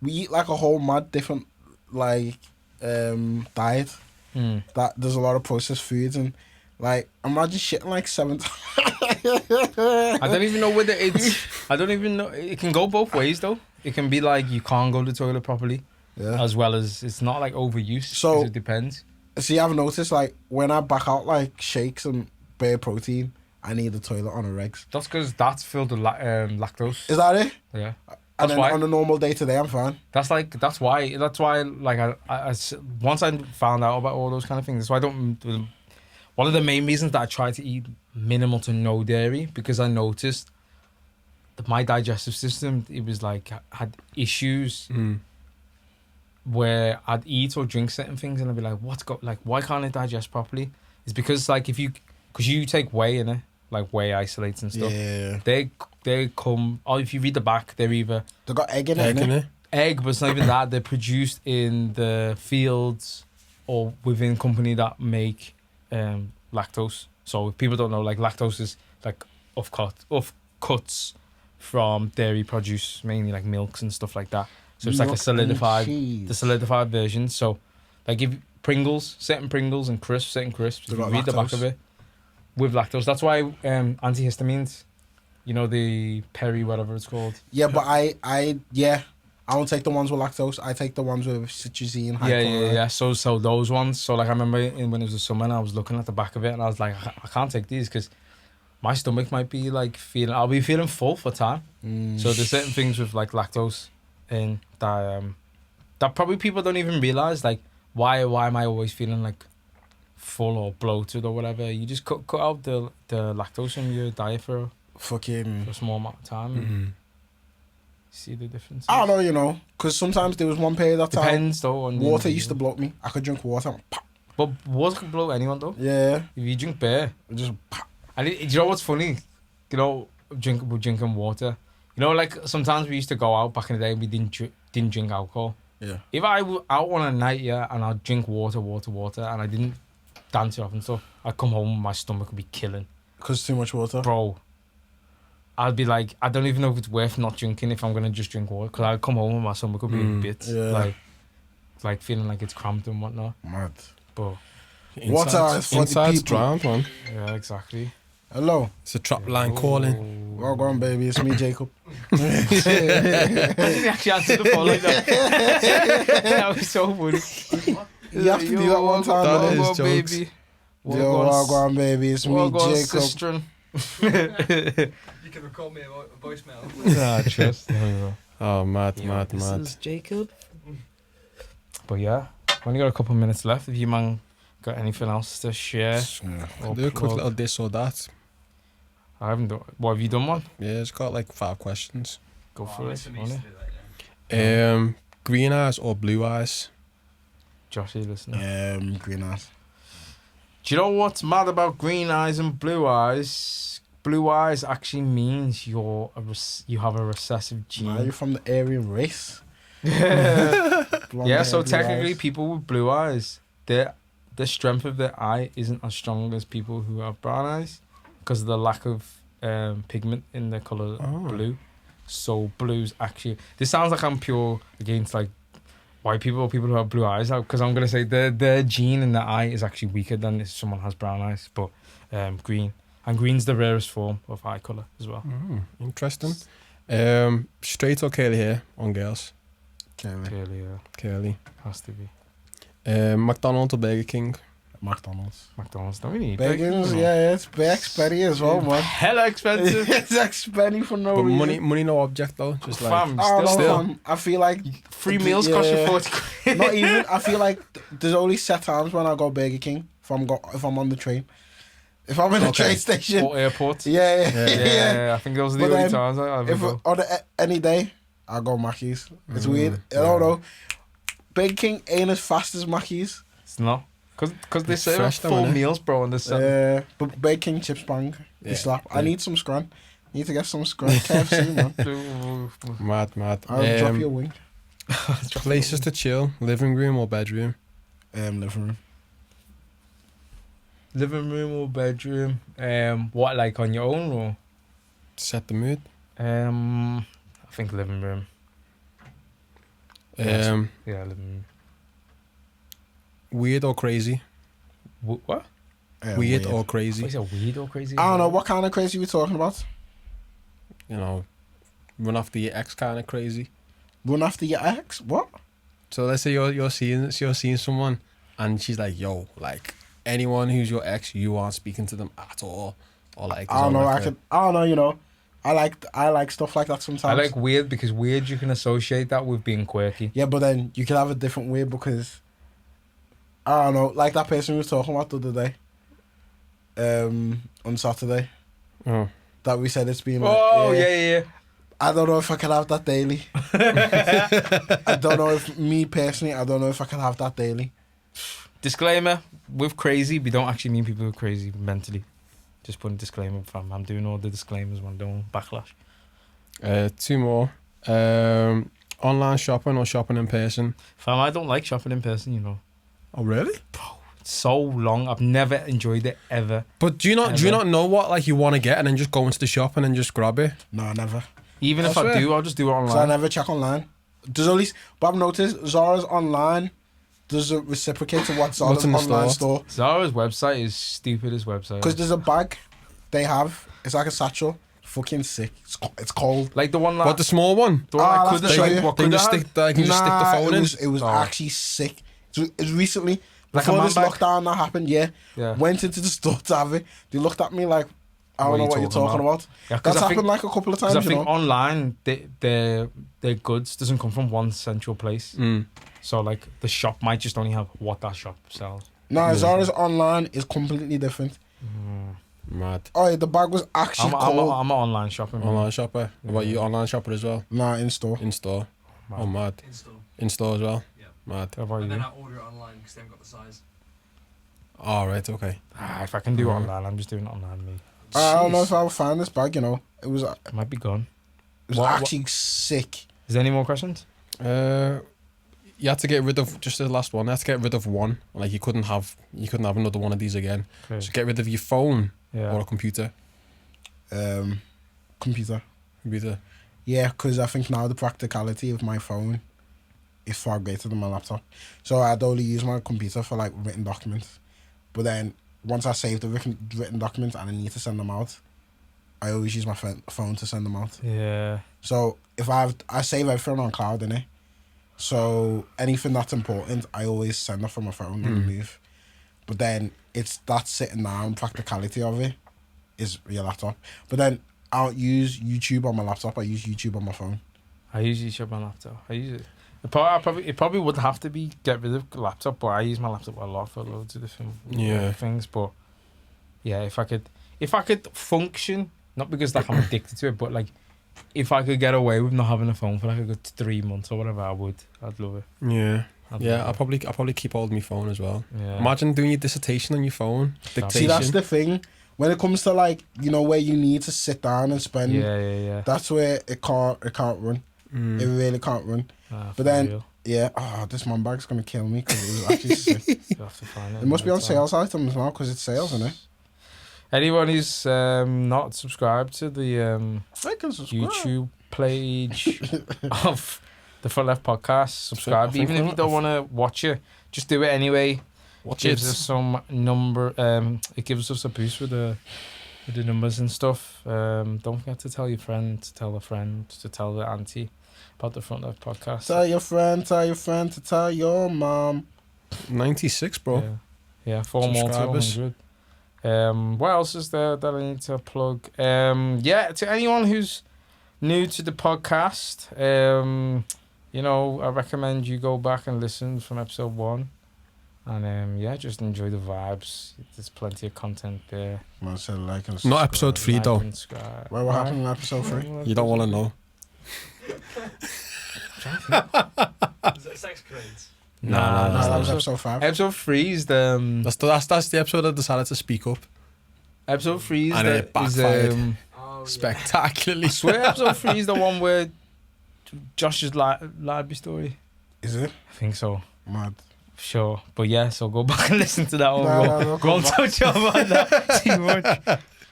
we eat like a whole mad different, like, diet. That there's a lot of processed foods and, like, imagine shitting like 7 times. I don't even know whether it's. I don't even know. It can go both ways though. It can be like you can't go to the toilet properly, as well as it's not like overuse. So it depends. See, I've noticed like when I back out like shakes and bare protein, I need the toilet on a regs. That's because that's filled with lactose. Is that it? Yeah. And then on a normal day today, I'm fine. That's why like I once I found out about all those kind of things. That's why I don't. One of the main reasons that I try to eat minimal to no dairy because I noticed that my digestive system had issues. Where I'd eat or drink certain things and I'd be like, why can't I digest properly? It's because because you take whey in it, like whey isolates and stuff. Yeah. They come. Oh, if you read the back, they got egg in it. Egg, but it's not even that. They're produced in the fields or within company that make lactose. So if people don't know, like lactose is like off cuts from dairy produce, mainly like milks and stuff like that. So it's like the solidified version. So like if certain Pringles and certain crisps, if you read the back of it, with lactose. That's why antihistamines, you know, the Peri, whatever it's called. Yeah, but I don't take the ones with lactose. I take the ones with citrazine. Yeah. So those ones. So like I remember when it was the summer and I was looking at the back of it and I was like, I can't take these because my stomach might be like I'll be feeling full for time. So there's certain things with like lactose and that probably people don't even realize, like why am I always feeling like full or bloated or whatever. You just cut out the lactose in your diet for a small amount of time. See the difference. I don't know, you know, because sometimes there was one period of time. Depends though. On water used to bloat me. I could drink water. But water can bloat anyone though. Yeah. If you drink beer, just. And do you know what's funny? You know, drinking water. You know, like sometimes we used to go out back in the day. We didn't drink alcohol. Yeah. If I was out on a night, and I'd drink water, and I didn't dance it off and stuff, I'd come home and my stomach would be killing. Because too much water? Bro, I'd be like, I don't even know if it's worth not drinking if I'm going to just drink water. Because I'd come home and my stomach would be in bits. Yeah. Like feeling like it's cramped and whatnot. Mad. But Water is for the people. Drowned, man. yeah, exactly. Hello. It's a trap line calling. Well gone, baby. It's me, Jacob. I didn't actually answer the phone like that. That was so funny. You have to do that one time. That though. is jokes. Baby. Yo, well gone, baby. It's me, Jacob. Sister. You can record me a voicemail. Nah, trust. Oh, mad. This is Jacob. But yeah, only got a couple of minutes left. If you man got anything else to share? I'll do a quick little this or that. I haven't done. What, have you done one? Yeah, it's got like 5 questions. Go for it. Green eyes or blue eyes? Josh, are you listening? Green eyes. Do you know what's mad about green eyes and blue eyes? Blue eyes actually means you have a recessive gene. Are you from the Aryan race? Yeah, so technically people with blue eyes, the strength of their eye isn't as strong as people who have brown eyes because of the lack of pigment in the colour blue. So blue's actually... This sounds like I'm pure against like white people or people who have blue eyes, because I'm going to say their gene in the eye is actually weaker than if someone has brown eyes, but green. And green's the rarest form of eye colour as well. Interesting. Straight or curly hair on girls? Clearly, yeah. Curly. Has to be. McDonald's or Burger King? McDonald's. Don't we need Bacon's, yeah, it's expensive as well, man. Hella expensive. It's expensive for no But reason. money no object though. Just like Fam, Still. I feel like 3 meals cost you 40 quid. not even. I feel like there's only set times when I go Burger King if I'm on the train. If I'm in a train station. Or airport. Yeah. I think those are the But only then, times I If go. on any day, I go Mackey's. It's weird. I don't know. Burger King ain't as fast as Mackey's. It's not. Because they say fresh like though, 4 innit? meals, bro, and there's Yeah, but Burger King chips bang. They slap. I need some scran. Need to get some scran. KFC, man. mad. I'll drop you a wing. Places to chill: living room or bedroom? Living room. Living room or bedroom? What, like on your own or? Set the mood. I think living room. Yeah, living room. Weird or crazy? What? Weird or crazy? Is it weird or crazy? I don't know. What kind of crazy are we talking about? You know, run after your ex kind of crazy. Run after your ex? What? So let's say you're seeing someone, and she's like, "Yo, like anyone who's your ex, you aren't speaking to them at all," or like I don't know. like I don't know. You know, I like stuff like that sometimes. I like weird because weird you can associate that with being quirky. Yeah, but then you can have a different weird because I don't know. Like that person we were talking about the other day, on Saturday. Oh. That we said it's been like, Oh yeah. I don't know if I can have that daily. I don't know if me personally, I don't know if I can have that daily. Disclaimer: with crazy, we don't actually mean people who are crazy mentally. Just putting a disclaimer, fam. I'm doing all the disclaimers when I don't backlash. 2 more. Online shopping or shopping in person? Fam, I don't like shopping in person, you know. Oh really? It's so long. I've never enjoyed it ever. But do you not know what like you want to get and then just go into the shop and then just grab it? No, never. Even if I do, I'll just do it online. So I never check online. There's at least, but I've noticed Zara's online doesn't reciprocate to what Zara's in the online store. Zara's website is stupid as website. Because there's a bag they have. It's like a satchel. Fucking sick. It's cold. Like the one that... What, the small one? The one I'll that have could to show you. what They could just have? stick the phone in. It was actually sick. It was recently, Like a before man this bag? lockdown that happened, Yeah. went into the store to have it. They looked at me like, I don't know what you're talking about. Yeah, 'cause That's I happened think, like a couple of 'cause times, I you think know. online, their goods doesn't come from one central place. So like the shop might just only have what that shop sells. No, Zara's online is completely different. Mad. Oh, yeah, the bag was actually cold. I'm an online shopping. Online shopper. What about you? Online shopper as well? Nah, in store. In store. Mad. Oh mad. Install. In store as well. Yeah. Mad. How about And then you? I order it online because they haven't got the size. All right. Okay. If I can do it online, I'm just doing it online, mate. I don't know if I'll find this bag, you know. It was It might be gone. It was actually sick. Is there any more questions? You had to get rid of just the last one. You had to get rid of one. Like you couldn't have another one of these again. Okay. So get rid of your phone or a computer. Computer. Yeah, because I think now the practicality of my phone is far greater than my laptop. So I'd only use my computer for like written documents. But then once I save the written documents and I need to send them out, I always use my phone to send them out. Yeah. So if I save everything on cloud, innit? So anything that's important, I always send it from my phone on the move. But then it's that sitting down practicality of it is your laptop. But then I don't use YouTube on my laptop. I use YouTube on my phone. I use YouTube on my laptop. I use it. It probably wouldn't have to be get rid of the laptop, but I use my laptop a lot for loads of different things. But yeah, if I could function, not because like I'm addicted to it, but like if I could get away with not having a phone for like a good 3 months or whatever, I would. I'd love it. Yeah. I'll probably keep hold of my phone as well. Yeah. Imagine doing your dissertation on your phone. See, that's the thing. When it comes to like, you know, where you need to sit down and spend, that's where it can't run. It really can't run. But then, this man bag's gonna kill me because it was actually sick. You have to find it. It must be on sales items now because it's sales, isn't it? Anyone who's not subscribed to the YouTube page of the Front Left Podcast, subscribe. Even if you don't want to watch it, just do it anyway. It gives us some number. It gives us a boost with the numbers and stuff. Don't forget to tell your friend, to tell a friend, to tell the auntie about the Front Left Podcast. Tell your friend to tell your mom. 96, bro. Yeah, 4 more to 100. What else is there that I need to plug? To anyone who's new to the podcast, you know, I recommend you go back and listen from episode 1. And just enjoy the vibes. There's plenty of content there. Not episode 3 though. What happened in episode 3? You don't want to know. Is it sex cranes? Nah, that was episode 5. Episode 3 is the... That's the episode I decided to speak up. Episode 3 is and it backfired. Spectacularly. I swear episode 3 is the one where Josh's library story. Is it? I think so. Mad. Sure. But yeah, so go back and listen to that one. Won't touch on that too much.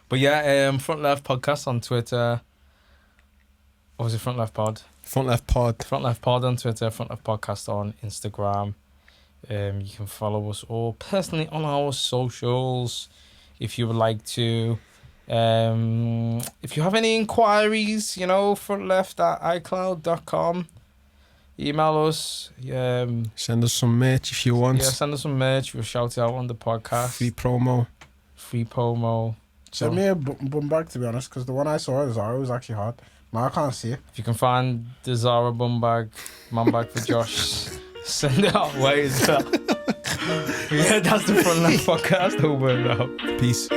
But yeah, Front Left Podcast on Twitter. Or was it Front Left Pod? Front Left Pod. Front Left Pod on Twitter, Front Left Podcast on Instagram. You can follow us all personally on our socials if you would like to. If you have any inquiries, you know, frontleft@icloud.com. Email us. Send us some merch if you want. Yeah, send us some merch. We'll shout it out on the podcast. Free promo. Send me a bum bag, to be honest, because the one I saw at Zara was actually hard. Now I can't see it. If you can find the Zara bum bag, man bag for Josh, send it our way as well. Yeah, that's the Front Left Podcast. Over and out. Peace.